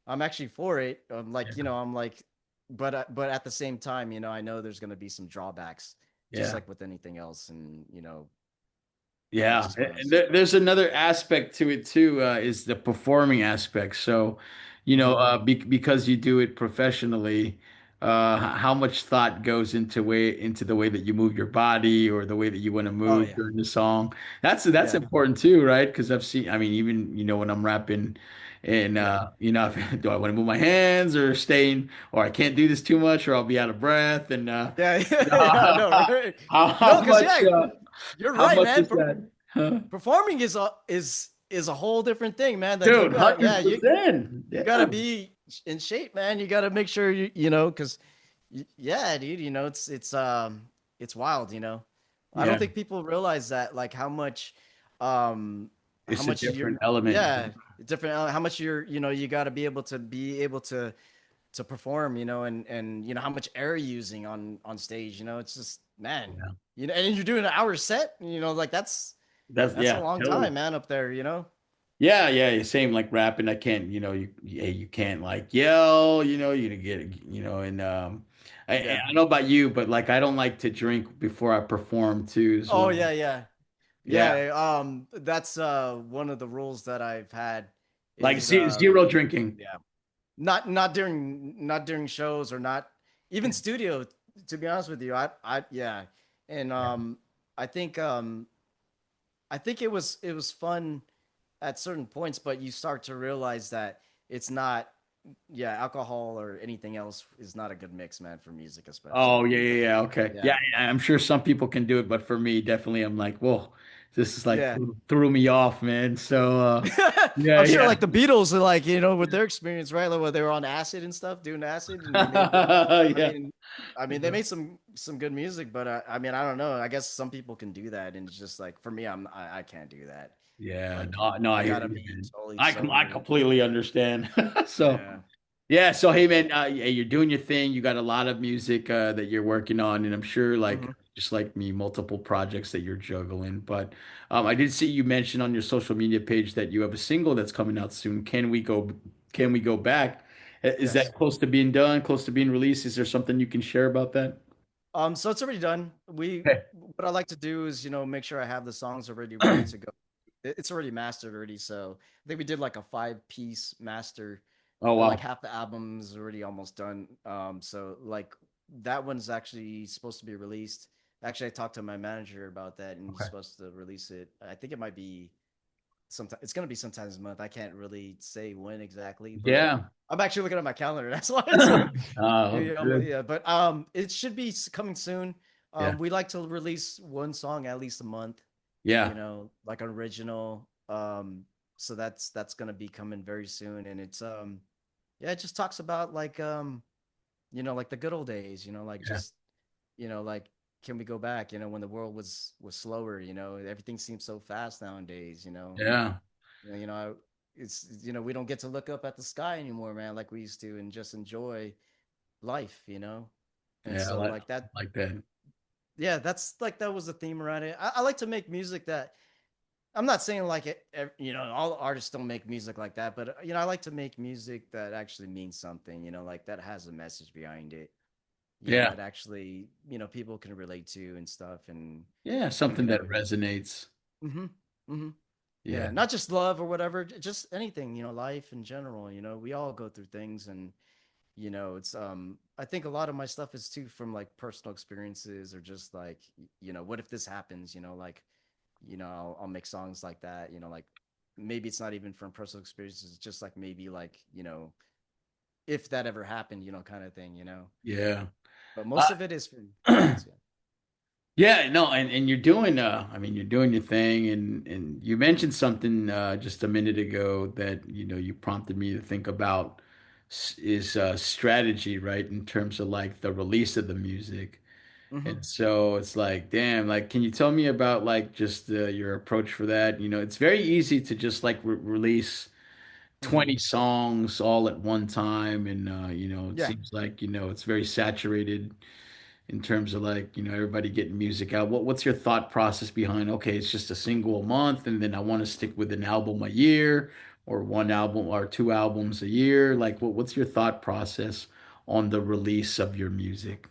I'm actually for it. I'm like, you yeah, know, I'm like, but at the same time, you know, I know there's going to be some drawbacks, just yeah. like with anything else. And, you know, that's Yeah, just one of and those. there's another aspect to it too, is the performing aspect. So, Mhm. because you do it professionally, how much thought goes into the way that you move your body or the way that you want to Oh, move yeah. during the song. That's Yeah. important too, right? Because I've seen, I mean, even when I'm rapping, and Yeah. do I want to move my hands or staying, or I can't do this too much, or I'll be out of breath, and Yeah. Yeah. No, right. how No, because, much yeah, you're how right, much man. is that? Huh? Performing is a whole different thing, man. Like you Dude, got, yeah, $100. you got to Yeah. be in shape, man. You got to make sure you know, because yeah, dude, you know, it's wild, you know. I Yeah. don't think people realize that, like um how It's a much you're, different element. yeah, different, how much you're, you know, you got to be able to perform, you know, and you know how much air you're using on stage, you know. It's just, man, Yeah. you know, and you're doing an hour set, you know, like that's a Yeah, long totally. time, man, up there, you know. Yeah, yeah, same like rapping. I can't, you can't like yell, you get, and I Yeah. I don't know about you, but like I don't like to drink before I perform too as Oh well. yeah, yeah. Yeah. Yeah, that's one of the rules that I've had Like is zero drinking. yeah. Not during shows, or not even studio, to be honest with you. I yeah. And Yeah. I think it was fun at certain points, but you start to realize that it's not, yeah, alcohol or anything else is not a good mix, man, for music Oh, especially. yeah, yeah, yeah. Okay. Yeah, Yeah. I'm sure some people can do it, but for me, definitely, I'm like, whoa, this is like Yeah. threw me off, man. So, yeah, I'm sure yeah. like the Beatles are like, you know, with their experience, right? Like when they were on acid and stuff, doing acid, and they made I Yeah. mean they made some good music, but I mean, I don't know. I guess some people can do that, and it's just like for me, I can't do that. Yeah, Like no, no, I I hear gotta you, be man. totally I sober. completely understand. So, Yeah. yeah, so hey, man, yeah, you're doing your thing. You got a lot of music that you're working on, and I'm sure, like, Hmm. just like me, multiple projects that you're juggling. But I did see you mention on your social media page that you have a single that's coming out soon. Can we go back? Is that Yes. close to being done? Close to being released? Is there something you can share about that? So it's already done. Okay. What I like to do is, you know, make sure I have the songs already ready to go. It's already mastered already, so I think we did like a 5-piece master. Oh Like wow. half the album's already almost done. So like that one's actually supposed to be released. Actually, I talked to my manager about that, and he's Okay. supposed to release it. I think it might be sometime. It's gonna be sometime this month. I can't really say when exactly, but Yeah. I'm actually looking at my calendar. That's why. So Oh, yeah, good. yeah, but it should be coming soon. Yeah. We like to release one song at least a month. You Yeah. know, like an original. So that's gonna be coming very soon, and it's yeah, it just talks about like you know, like the good old days. You know, like Yeah. just, you know, like, can we go back? You know, when the world was slower. You know, everything seems so fast nowadays. You know, Yeah. you know, it's, you know, we don't get to look up at the sky anymore, man, like we used to, and just enjoy life. You know, and Yeah. so like that, Like that. yeah, that's like that was the theme around it. I like to make music that I'm not saying like all artists don't make music like that, but I like to make music that actually means something, like that has a message behind it, Yeah. that actually, people can relate to and stuff. And, Yeah, something you that know, resonates. hmm hmm Yeah. yeah, not just love or whatever, just anything, life in general, we all go through things. And, it's, I think a lot of my stuff is too from like personal experiences or just like, what if this happens, like, I'll make songs like that, like maybe it's not even from personal experiences, it's just like maybe like, if that ever happened, kind of thing, Yeah. but most of it is from Uh, experience. Yeah. yeah, no, and you're doing I mean you're doing your thing, and you mentioned something just a minute ago that you prompted me to think about is strategy, right? In terms of like the release of the music. hmm And so it's like, damn, like, can you tell me about like just your approach for that? It's very easy to just like release hmm 20 songs all at one time. And, it yeah. seems like, it's very saturated in terms of like, everybody getting music out. What's your thought process behind, okay, it's just a single a month, and then I want to stick with an album a year or one album or two albums a year? Like, what's your thought process on the release of your music?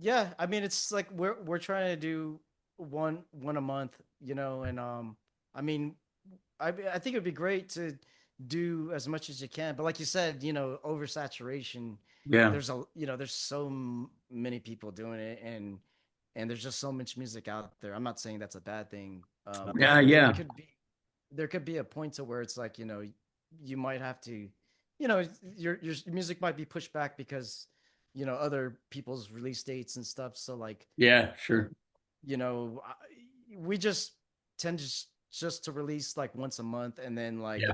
Yeah, I mean it's like we're trying to do one a month, and I mean I think it'd be great to do as much as you can, but like you said, oversaturation. Yeah. There's so many people doing it, and there's just so much music out there. I'm not saying that's a bad thing, but Yeah, there yeah. could be a point to where it's like, you might have to, your music might be pushed back because other people's release dates and stuff. So like, Yeah, sure. we just tend to just to release like once a month, and then like Yeah.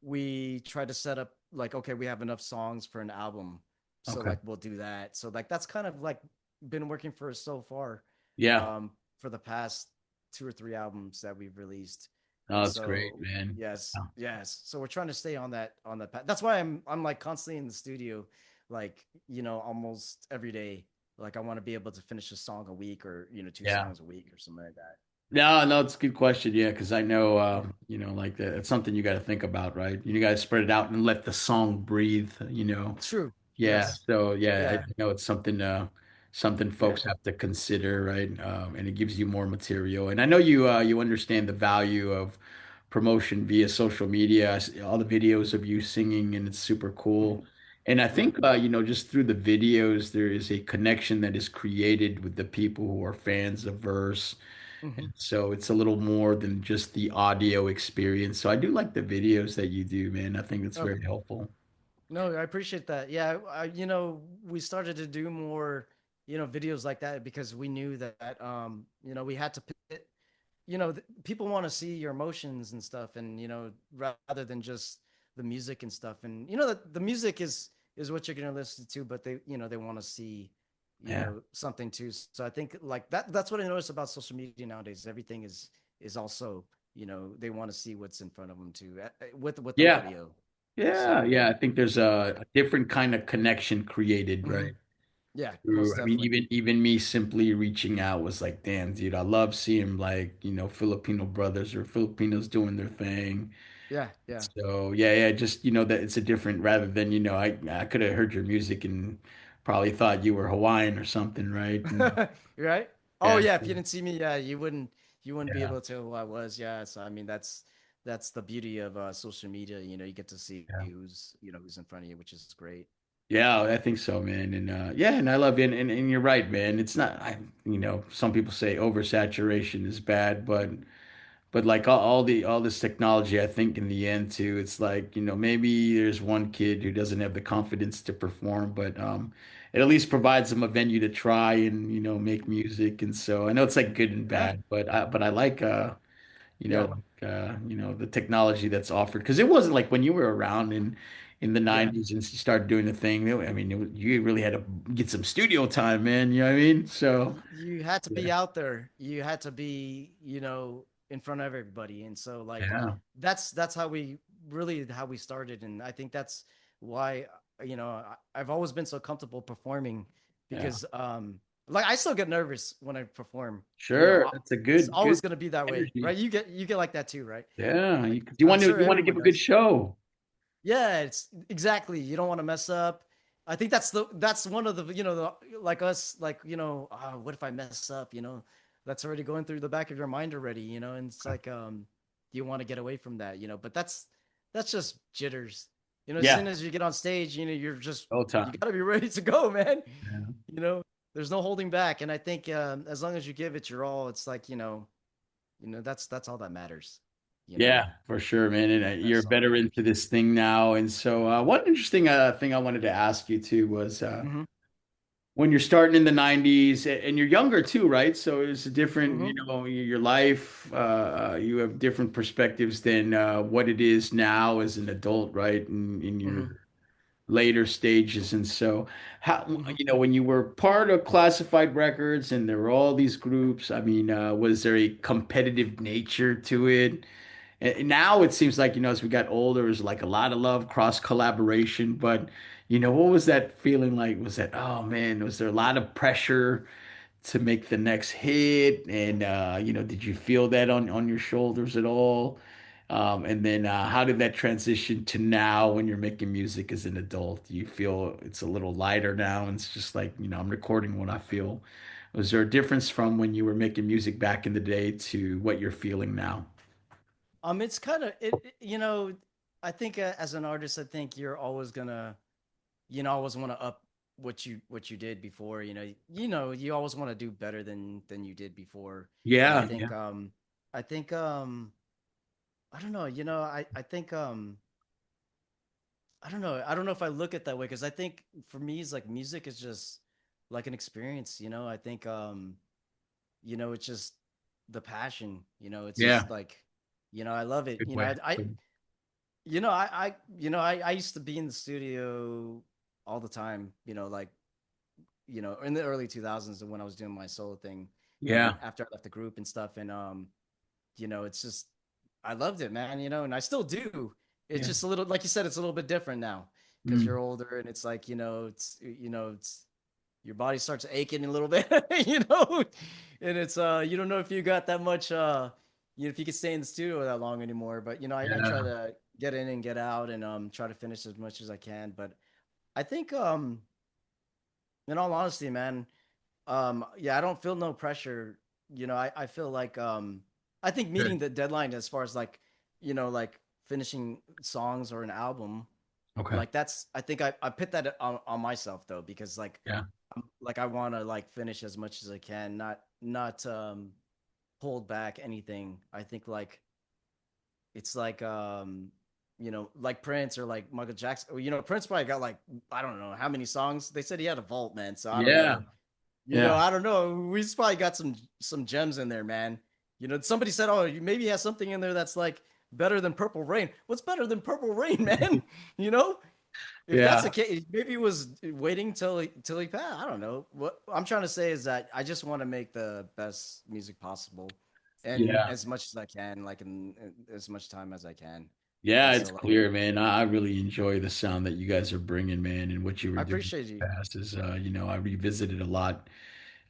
we try to set up like, okay, we have enough songs for an album, so Okay. like we'll do that. So like that's kind of like been working for us so far, Yeah. for the past two or three albums that we've released. Oh, that's great, So man. yes, Yeah. yes. So we're trying to stay on that path. That's why I'm like constantly in the studio, like, almost every day. Like I want to be able to finish a song a week, or two Yeah. songs a week or something like that. No, no, it's a good question. Yeah, because I know, Mhm. like that, it's something you got to think about, right? You got to spread it out and let the song breathe. True. Yeah. Yes. So yeah, I Yeah. know it's something Yeah. folks have to consider, right? And it gives you more material. And I know you understand the value of promotion via social media. I see all the videos of you singing, and it's super Mhm. cool. And I Yeah. think just through the videos, there is a connection that is created with the people who are fans of Verse. hmm And so it's a little more than just the audio experience. So I do like the videos that you do, man. I think it's Oh, very helpful. no, I appreciate that. Yeah, we started to do more, videos like that because we knew that, we had to put, people want to see your emotions and stuff, and rather than just the music and stuff. And the music is what you're gonna listen to, but they want to see, Yeah. something too. So I think like that's what I noticed about social media nowadays. Everything is also, they want to see what's in front of them too, with the Yeah. audio. Yeah. So Yeah. I think there's yeah. a different kind of connection created, hmm right? Yeah, Through, most I mean, definitely. even me simply reaching out was like, damn, dude, I love seeing like, Filipino brothers or Filipinos doing their thing. Yeah, yeah. So yeah, yeah, just that it's a different rather than, I could have heard your music and probably thought you were Hawaiian or something, right? And Right? Oh yeah, yeah, if you didn't see me, yeah, you wouldn't be yeah, able to tell who I was. Yeah, so I mean that's the beauty of social media. You get to see yeah. who's in front of you, which is great. Yeah, I think so, man. And yeah, and I love it. And you're right, man. It's not some people say oversaturation is bad, but like all this technology, I think in the end too, it's like, maybe there's one kid who doesn't have the confidence to perform, but it at least provides them a venue to try and, make music. And so I know it's like good and Yeah, bad, but I like yeah, the technology that's offered because it wasn't like when you were around in the yeah. 90s and you started doing the thing. I mean, you really had to get some studio time, man. You know what I mean? So You had to yeah, be out there. You had to be, in front of everybody. And so like yeah, that's how we started. And I think that's why, I've always been so comfortable performing yeah, because Like I still get nervous when I perform. Sure, that's a It's good always gonna be that way, energy. right? You get like that too, right? Yeah, Like you I'm want to sure you want to give everyone a good does. show. Yeah, it's exactly. You don't want to mess up. I think that's one of the like us like what if I mess up? That's already going through the back of your mind already. And it's like you want to get away from that. But that's just jitters. As soon Yeah, as you get on stage, you're just all you time. got to be ready to go, man. Yeah. You know, there's no holding back, and I think as long as you give it your all, it's like that's all that matters. You know, Yeah, for sure, man. And you're that's all that better into matters. this thing now. And so, one interesting thing I wanted to ask you too was Mm-hmm. when you're starting in the 90s and you're younger too, right? So it's a different, Mm-hmm. your life, you have different perspectives than what it is now as an adult, right? In Mm-hmm. your later stages. And so, how, Mm-hmm. when you were part of Classified Records and there were all these groups, I mean, was there a competitive nature to it? And now it seems like, as we got older, there's like a lot of love, cross collaboration. But, what was that feeling like? Was that, oh man, was there a lot of pressure to make the next hit? And, did you feel that on your shoulders at all? And then how did that transition to now when you're making music as an adult? Do you feel it's a little lighter now? And it's just like, I'm recording what I feel. Was there a difference from when you were making music back in the day to what you're feeling now? It's kind of I think as an artist, I think you're always gonna, always want to up what you did before. You always want to do better than you did before. And Yeah, yeah, I think, I don't know, I think, I don't know if I look at that way because I think for me, it's like music is just like an experience. I think, it's just the passion. It's yeah. just like, I love it. Good way. I used to be in the studio all the time, like, in the early 2000s when I was doing my solo thing and Yeah, after I left the group and stuff. And, it's just, I loved it, man, and I still do. It's yeah. just a little, like you said, it's a little bit different now because Mm, you're older and it's like, it's your body starts aching a little bit, and it's you don't know if you got that much if you could stay in the studio that long anymore. But I try yeah. to get in and get out and try to finish as much as I can. But I think in all honesty, man, yeah, I don't feel no pressure. I feel like I think meeting Good. the deadline as far as like, like finishing songs or an album, Okay. like that's I think I put that on myself though, because Yeah. like I want to like finish as much as I can, not hold back anything. I think like it's like like Prince or like Michael Jackson. Prince probably got like I don't know how many songs. They said he had a vault, man. So I don't Yeah. know. Yeah. I don't know. We just probably got some gems in there, man. Somebody said, "Oh, you maybe has something in there that's like better than Purple Rain." What's better than Purple Rain, man? You know, if that's the Yeah. case, maybe he was waiting till he passed. I don't know. What I'm trying to say is that I just want to make the best music possible, and Yeah. as much as I can, like in as much time as I can. Yeah, And it's so, like, clear, man. I really enjoy the sound that you guys are bringing, man, and what you were I doing in appreciate you. the past is, I revisited a lot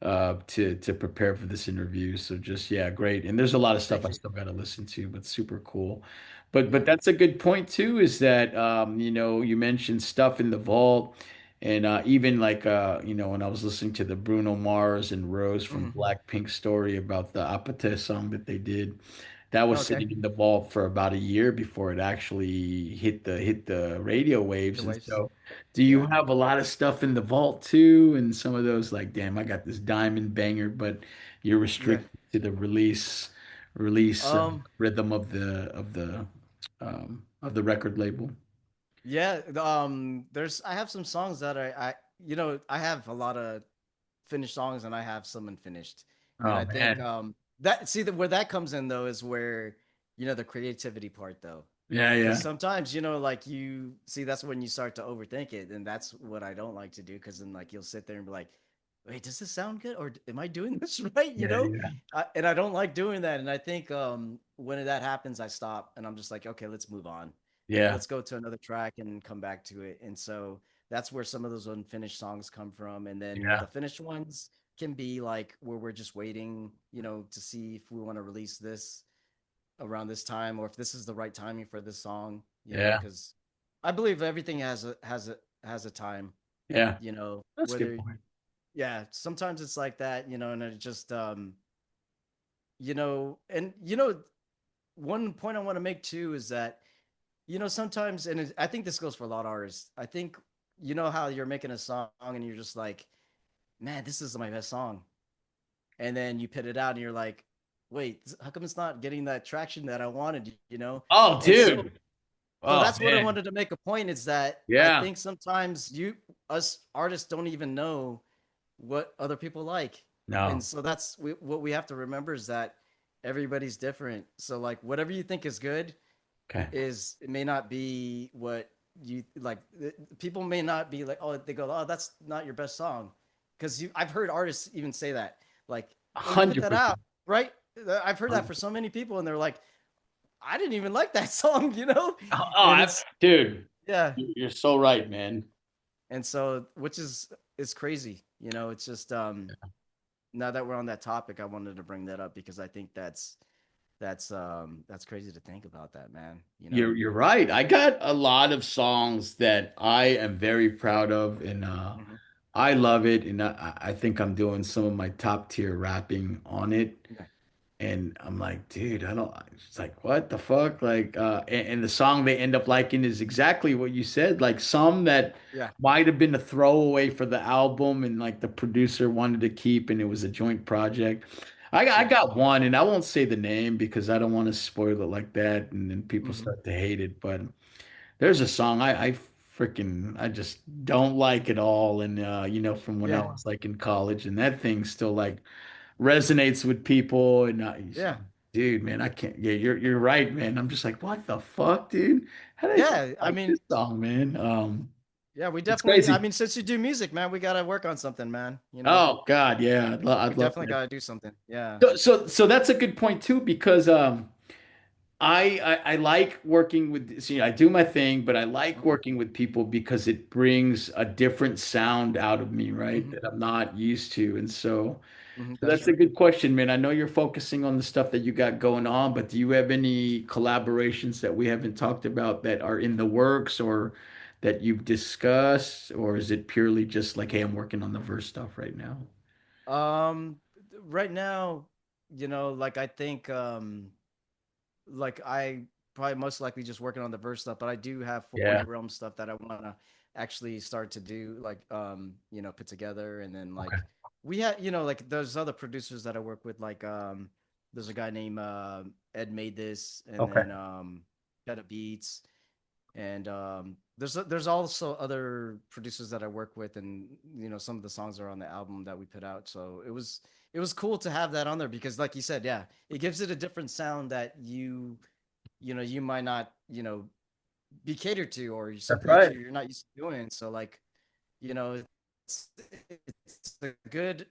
to prepare for this interview. So just yeah, great. And there's a lot of stuff Thank I you. still got to listen to, but super cool. But Yeah. that's a good point too, is that you mentioned stuff in the vault. And even like when I was listening to the Bruno Mars and Rose from Hmm. Blackpink story about the Apate song that they did, that was Okay. sitting in the vault for about a year before it actually hit the radio The waves. And waves. so do you Yeah. have a lot of stuff in the vault too? And some of those like, damn, I got this diamond banger, but you're Yeah. restricted to the release Um. rhythm of the record label. Yeah. There's I have some songs that I have a lot of finished songs and I have some unfinished. And Oh I think man. that see that where that comes in though is where the creativity part though. Yeah, Because yeah. sometimes like you see that's when you start to overthink it, and that's what I don't like to do. Because then like you'll sit there and be like, wait, does this sound good or am I doing this right? Yeah, yeah. And I don't like doing that. And I think when that happens, I stop and I'm just like, okay, let's move on. Yeah. Let's go to another track and come back to it. And so that's where some of those unfinished songs come from. And then Yeah. the finished ones, can be like where we're just waiting, to see if we want to release this around this time or if this is the right timing for this song, Yeah. because I believe everything has a time, Yeah. That's a good whether point. yeah, sometimes it's like that, and it just and one point I want to make too is that sometimes, and I think this goes for a lot of artists. I think how you're making a song and you're just like, man, this is my best song, and then you put it out and you're like, wait, how come it's not getting that traction that I wanted? Oh, And so dude. so Oh, that's what I man. wanted to make a point is that I Yeah. think sometimes us artists don't even know what other people like. And No. so what we have to remember is that everybody's different. So like whatever you think is good Okay. is it may not be what you like. People may not be like, oh, they go, oh, that's not your best song, because I've heard artists even say that, like, oh, you put that 100%. out, right? I've heard that for so many people, and they're like, I didn't even like that song, and it's Dude, yeah, you're so right, man. and so which is crazy, It's just now that we're on that topic, I wanted to bring that up because I think that's crazy to think about that, man. You're right. I got a lot of songs that I am very proud of, and Hmm. I love it, and I think I'm doing some of my top tier rapping on it. Yeah, And I'm like, dude, I don't, it's like, what the fuck? Like, and the song they end up liking is exactly what you said. Like, some that yeah, might have been a throwaway for the album, and like the producer wanted to keep, and it was a joint project. I yeah. got one, and I won't say the name because I don't want to spoil it like that, and then people Hmm. start to hate it. But there's a song I just don't like at all. And, from when I Yeah, was like in college, and that thing still like resonates with people. And yeah, dude, man, I can't. Yeah, you're right, man. I'm just like, what the fuck, dude? How did I fucking yeah. I like this mean, song, man? yeah, we It's definitely. I crazy. mean, since you do music, man, we gotta work on something, man. Oh God, yeah, We I'd love definitely that. gotta do something. Yeah. So that's a good point too, because I like working with, see, I do my thing, but I like Hmm. working with people because it brings a different sound out of me, right? Hmm. That I'm not used to. And so Hmm. That's that's a true. good question, man. I know you're focusing on the stuff that you got going on, but do you have any collaborations that we haven't talked about that are in the works or that you've discussed, or is it purely just like, hey, I'm working on the verse stuff right now? Um, right now, like I think, like I probably most likely just working on the verse stuff, but I do have 40 Yeah. realm stuff that I want to actually start to do, like put together, and then Okay. like we had, like there's other producers that I work with, like there's a guy named Ed Made This, and Okay. then Cheddar Beats, and there's also other producers that I work with, and some of the songs are on the album that we put out. So it was cool to have that on there because, like you said, yeah, it gives it a different sound that you might not be catered to, or That's something that right. you're not used to doing. So like you know it's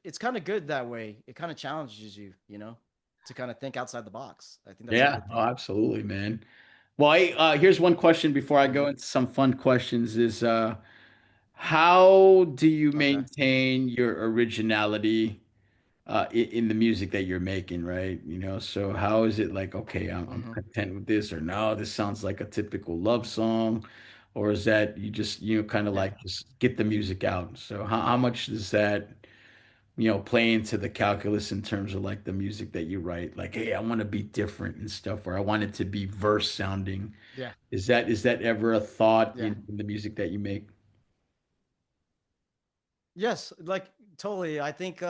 it's kind of good that way. It kind of challenges you, to kind of think outside the box. I think that's a Yeah. good Oh, thing. absolutely, man. Well, here's one question before I go Hmm. into some fun questions is how do you Okay. maintain your originality in the music that you're making, right? So how is it like, okay, I'm Hmm. content with this, or no, this sounds like a typical love song, or is that you just, kind of Yeah. like just get the music out? So how much does that, play into the calculus in terms of like the music that you write? Like, hey, I want to be different and stuff, or I want it to be verse sounding. Yeah. Is that ever a thought Yeah. in the music that you make? Yes, like totally. I think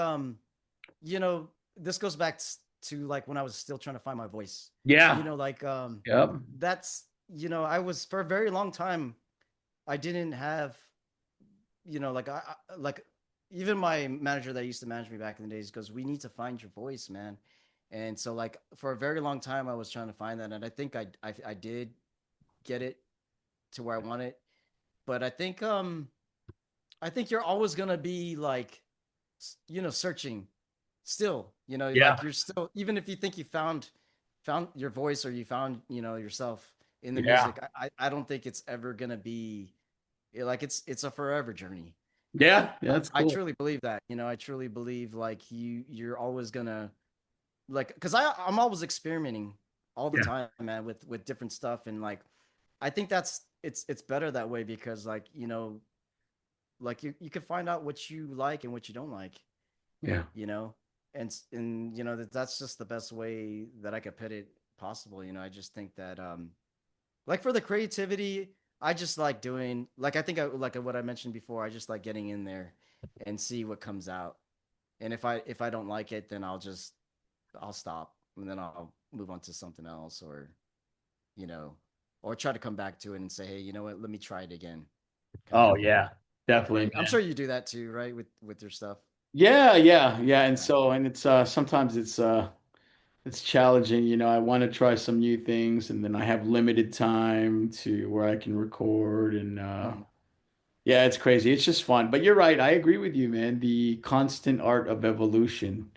you know, this goes back to like when I was still trying to find my voice. Yeah. Like Yep. that's I was for a very long time I didn't have, like like even my manager that used to manage me back in the days goes, "We need to find your voice, man." And so like for a very long time I was trying to find that, and I think I did get it to where I want it. But I think you're always going to be like searching still, Yeah. like you're still, even if you think you found your voice, or you found yourself in the Yeah. music, I don't think it's ever gonna be like it's a forever journey. Yeah, yeah, that's I cool. truly believe that. I truly believe like you're always gonna like because I'm always experimenting all the Yeah, time, man, with different stuff, and like I think it's better that way because like like you can find out what you like and what you don't like, yeah. you know, and that's just the best way that I could put it possible. I just think that like for the creativity, I just like doing like I think I like what I mentioned before. I just like getting in there and see what comes out. And if I don't like it, then I'll stop and then I'll move on to something else you know, or try to come back to it and say, hey, you know what, let me try it again, kind of Oh thing. yeah, definitely, Right. I'm man. sure you do that too, right? With your stuff. Yeah, yeah, yeah. And Yeah. so, and it's sometimes it's challenging. I want to try some new things, and then I have limited time to where I can record, and Mm-hmm. yeah, it's crazy. It's just fun. But you're right. I agree with you, man. The constant art of evolution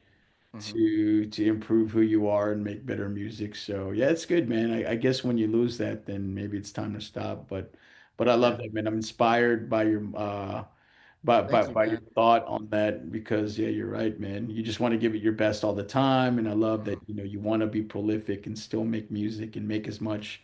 Mm-hmm. to improve who you are and make better music. So yeah, it's good, man. I guess when you lose that, then maybe it's time to stop. But I love Yeah. that, man. I'm inspired by your by by Thank you, by your man. thought on that because yeah, you're right, man. You just want to give it your best all the time, and I love that Mhm. you want to be prolific and still make music and make as much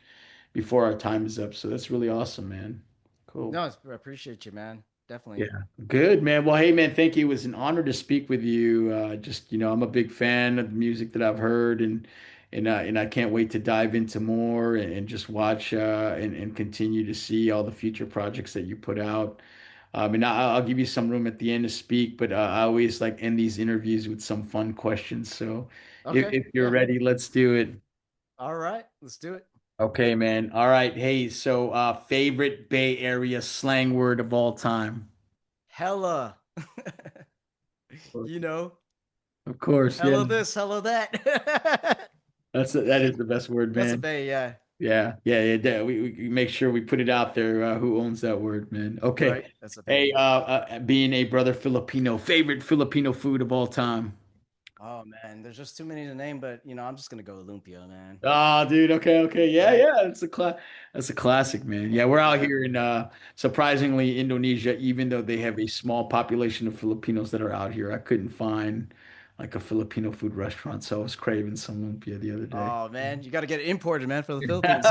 before our time is up. So that's really awesome, man. Cool. No, I appreciate you, man. Yeah, Definitely. good, man. Well, hey, man, thank you. It was an honor to speak with you. Just, I'm a big fan of the music that I've heard, and I can't wait to dive into more and just watch and continue to see all the future projects that you put out. And I'll give you some room at the end to speak, but I always like end these interviews with some fun questions. So Okay. if you're Yeah. ready, let's do it. All right. Let's do it. Okay, man. All right. Hey, so favorite Bay Area slang word of all time? Hella. Of you know, Of course, yeah. hella this, hella that. That is the best word, That's a man. bay, yeah. Yeah, yeah, yeah. We make sure we put it out there. Who owns that word, man? Right. Okay. That's a bay. Hey, being a brother Filipino, favorite Filipino food of all time. Oh man, there's just too many to name, but I'm just gonna go lumpia, man. Oh, dude. Okay, okay. Yeah, Right? yeah. That's a classic, man. Yeah, we're out Yeah. here in surprisingly Indonesia, even though they have a small population of Filipinos that are out here. I couldn't find like a Filipino food restaurant, so I was craving some lumpia the other day. Oh man, you got to get it imported, man, for the Philippines.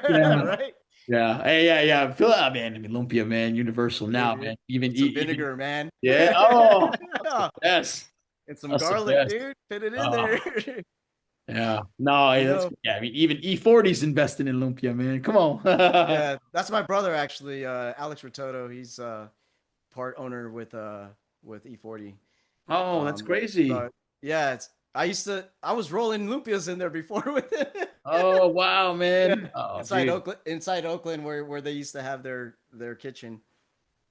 Yeah. right? Yeah. Hey, yeah, yeah. Phil, man. I mean, lumpia, man. Universal now, Dude, man. Even, with some even, vinegar, man. yeah. Oh, that's the best. and some That's the garlic, best. dude. Fit it in Oh, there. yeah. No, you hey, that's know, yeah. I mean, even E40's investing in lumpia, man. Come on. yeah, that's my brother actually, Alex Rototo. He's part owner with E40. Oh, that's crazy. But yeah, I was rolling lumpias in there before with it. Oh, wow, yeah, man. Oh, dude. Inside Oakland, where they used to have their kitchen.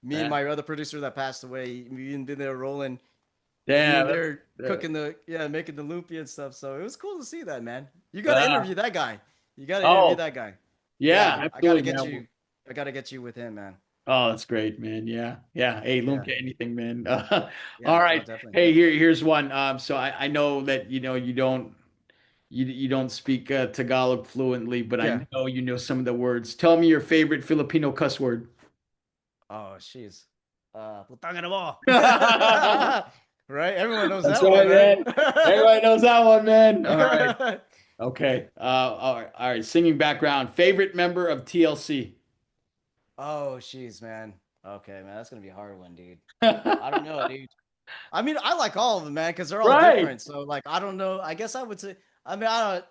Me and That, my other producer that passed away, we been there rolling, be in damn. there That, cooking making the lumpia and stuff. So it was cool to see that, man. You got to uh, interview that guy. You got to interview oh, that guy. yeah, Yeah, I got to absolutely, get man. you. I got to get you with him, man. Oh, that's great, man. Yeah. Yeah. Hey, Yeah, lumpia, anything, man. All yeah, no, right. definitely. Hey, here's one. So I know that, you don't speak Tagalog fluently, but I Yeah. know you know some of the words. Tell me your favorite Filipino cuss word. Oh, jeez. Putang ina mo. That's right? Everyone knows that one, right, right? man. Everybody knows that one, man. All right. Okay. All right. All right. Singing background. Favorite member of TLC. oh, jeez, man. Okay, man, that's gonna be a hard one, dude. I don't know, dude. I mean, I like all of them, man, because they're all Right. different. So, like, I don't know. I guess I would say. I mean, I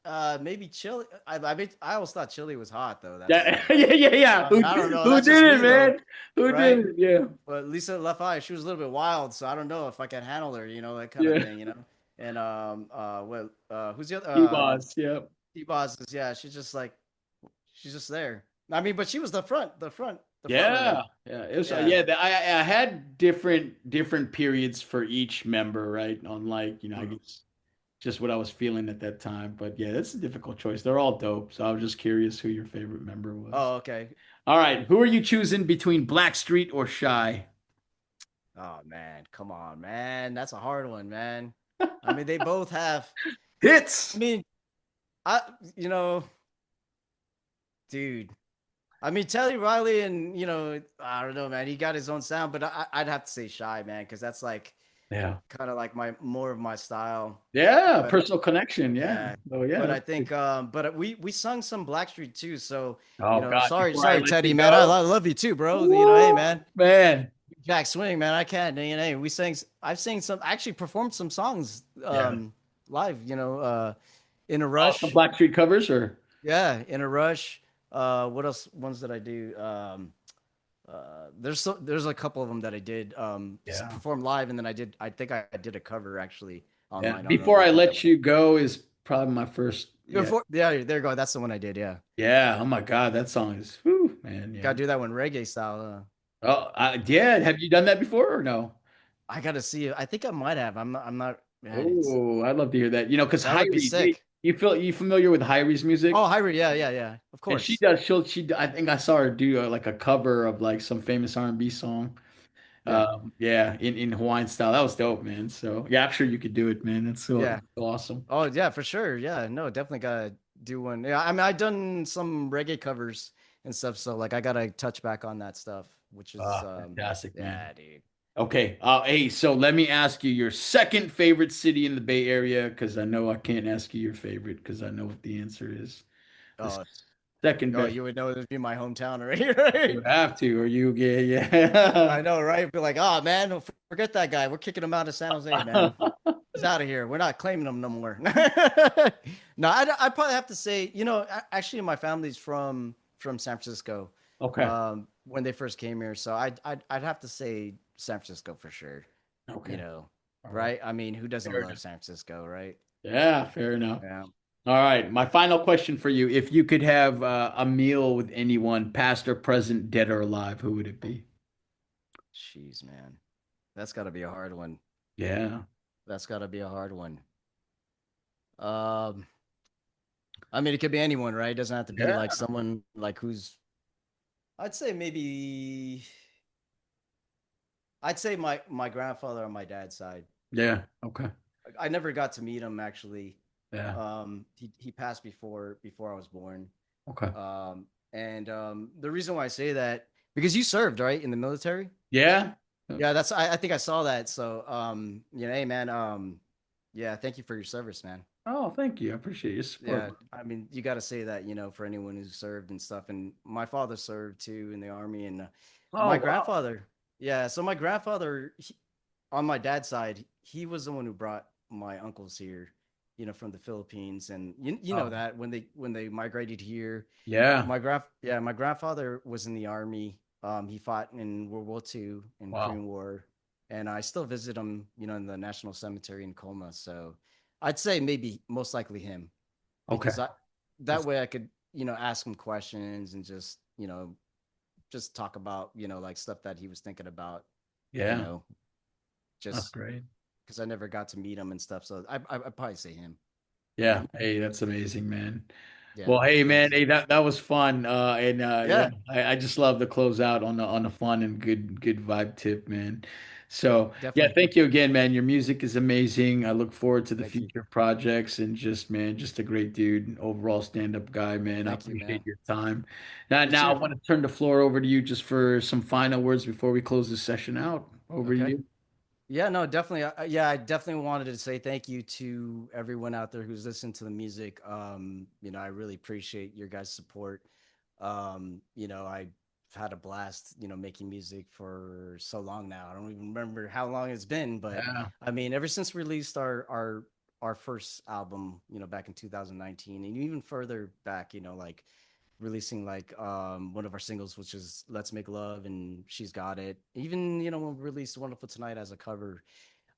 don't. Maybe chili. I always thought chili was hot, though. That's Yeah. weird. Yeah. Yeah. Yeah. I mean, I don't know. Who That's just did it, me, though, man? Who did right? it? Yeah. But Lisa Left Eye, she was a little bit wild, so I don't know if I can handle her, that kind of Yeah. thing. And who's the other? T-Boss. Yep. T-Boss is yeah. She's just there. I mean, but she was the front runner. Yeah, yeah. It was Yeah. yeah. I had different periods for each member, right? On like I Mhm. guess just what I was feeling at that time. But yeah, that's a difficult choice. They're all dope. So I was just curious who your favorite member was. Oh, okay. All right, who are you choosing between Blackstreet or Shy? Oh man, come on, man. That's a hard one, man. I mean, they both have. I Hits. mean, I, you know, dude. I mean, Teddy Riley, and I don't know, man. He got his own sound, but I'd have to say Shy, man, because that's like Yeah. kind of like my more of my style. Yeah, But personal connection. Yeah. yeah, Oh yeah. but I think, but we sung some Blackstreet too. So Oh God, sorry, before I sorry, let you Teddy, man. I go. love you too, bro. Hey, Woo, man, man. Jack Swing, man. I can't. Hey, we sang. I've sang some. I actually performed some songs Yeah. live. In a Oh, some rush. Blackstreet covers or Yeah, in a rush. What else? Ones that I do. There's a couple of them that I did yeah. perform live, and then I think I did a cover actually Yeah. online. I don't know if Before you I heard that let one. you go is probably my first. Yeah. Before, yeah, there you go. That's the one I did. Yeah, Yeah. Oh my God, that song is whew, man. gotta Yeah. do that one reggae style. Oh, yeah. Have you done that before or no? I gotta see it. I think I might have. I'm not. I'm not. Man, it's Oh, I'd love to hear that. Because that would be Hyrie, sick. you familiar with Hyrie's Oh, music? Hyrie. Yeah, yeah, yeah. Of And she course. does. I think I saw her do like a cover of like some famous R&B song. Yeah, Yeah, in Hawaiian style. That was dope, man. So yeah, I'm sure you could do it, man. That's yeah. so awesome. Oh, yeah, for sure. Yeah, no, definitely gotta do one. Yeah, I mean, I've done some reggae covers and stuff, so like I gotta touch back on that stuff, which is Fantastic, man. yeah, dude. Okay. Hey, so let me ask you your second favorite city in the Bay Area, because I know I can't ask you your favorite because I know what the answer is. The Oh, second oh, best. you would know it'd be my hometown, right? You Right? would have to, or you, yeah, I know, right? Be like, oh man, forget that guy. We're kicking him out of San Jose, man. yeah. He's out of here. We're not claiming him no more. No, I'd probably have to say, actually, my family's from San Francisco. Okay. When they first came here, so I'd have to say San Francisco for sure. You Okay. know, All right. right? I mean, who doesn't Fair love enough. San Francisco, right? Yeah, fair enough. Yeah. All right. My final question for you. If you could have a meal with anyone, past or present, dead or alive, who would it be? Jeez, man, that's got to be a hard one. Yeah. That's got to be a hard one. Um, I mean, it could be anyone, right? It doesn't have to be Yeah. like someone like who's. I'd say maybe. I'd say my grandfather on my dad's side. Yeah. Okay. I never got to meet him actually. Yeah. He passed before I was born. Okay. And the reason why I say that because you served right in the military. Yeah. Yeah, I think I saw that. So hey man, yeah, thank you for your service, man. Oh, thank you. I appreciate your support. Yeah, I mean, you got to say that, for anyone who served and stuff. And my father served too in the army, and Oh, my wow. grandfather, yeah. So my grandfather, on my dad's side, he was the one who brought my uncles here, from the Philippines, and you know Oh, that when they migrated here, yeah. my grandfather was in the army. He fought in World War II and Wow. Korean War, and I still visit him, in the National Cemetery in Coma. So I'd say maybe most likely him, Okay. because that That's, way I could ask him questions and just talk about like stuff that he was thinking about, you yeah. know, That's just great. because I never got to meet him and stuff. So I'd probably say him. Yeah. Hey, that's amazing, man. Yeah, Well, hey man, thanks. hey that was fun. And yeah, Yeah, I just love the close out on the fun and good vibe tip, man. So yeah, definitely. thank you again, man. Your music is amazing. I look forward to the Thank you. future projects and just a great dude, overall stand-up guy, man. I Thank you, appreciate man. your time. Now I You want to turn the floor over to you just for some final words before we close this session out. Over to okay? you. Yeah, no, definitely. Yeah, I definitely wanted to say thank you to everyone out there who's listening to the music. I really appreciate your guys' support. I've had a blast, making music for so long now. I don't even remember how long it's been, but Yeah, I mean, ever since we released our first album, back in 2019, and even further back, like releasing like one of our singles, which is "Let's Make Love" and "She's Got It." Even when we released "Wonderful Tonight" as a cover,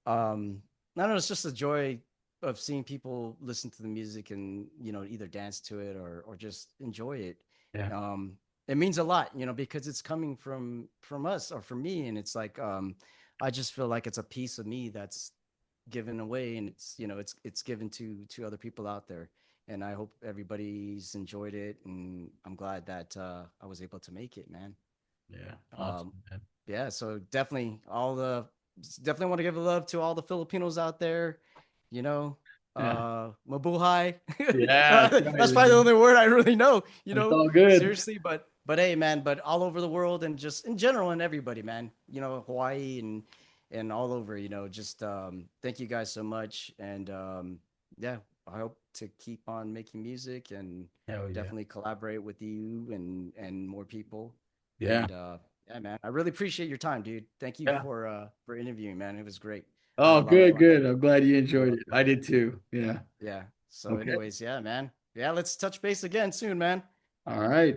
I don't know. It's just a joy of seeing people listen to the music and either dance to it or just enjoy it. yeah, Um, it means a lot, because it's coming from us or from me, and it's like I just feel like it's a piece of me that's given away, and it's given to other people out there. And I hope everybody's enjoyed it, and I'm glad that I was able to make it, man. yeah. Um, Awesome, man. yeah, so definitely want to give a love to all the Filipinos out there. You know, Yeah, mabuhay. yeah. That's right, That's probably the man. only word I really know. That's all good. Seriously, but but hey, man, but all over the world and just in general and everybody, man. Hawaii and all over. Just thank you guys so much, and yeah, I hope to keep on making music and Hell yeah. definitely collaborate with you and more people. Yeah. And yeah, man, I really appreciate your time, dude. Thank you Yeah. for interviewing, man. It was great. I had Oh, a lot of good, fun. good. I'm glad you I enjoyed love it. it. I did too. Yeah. Yeah. So, Okay. anyways, yeah, man. Yeah, let's touch base again soon, man. All right.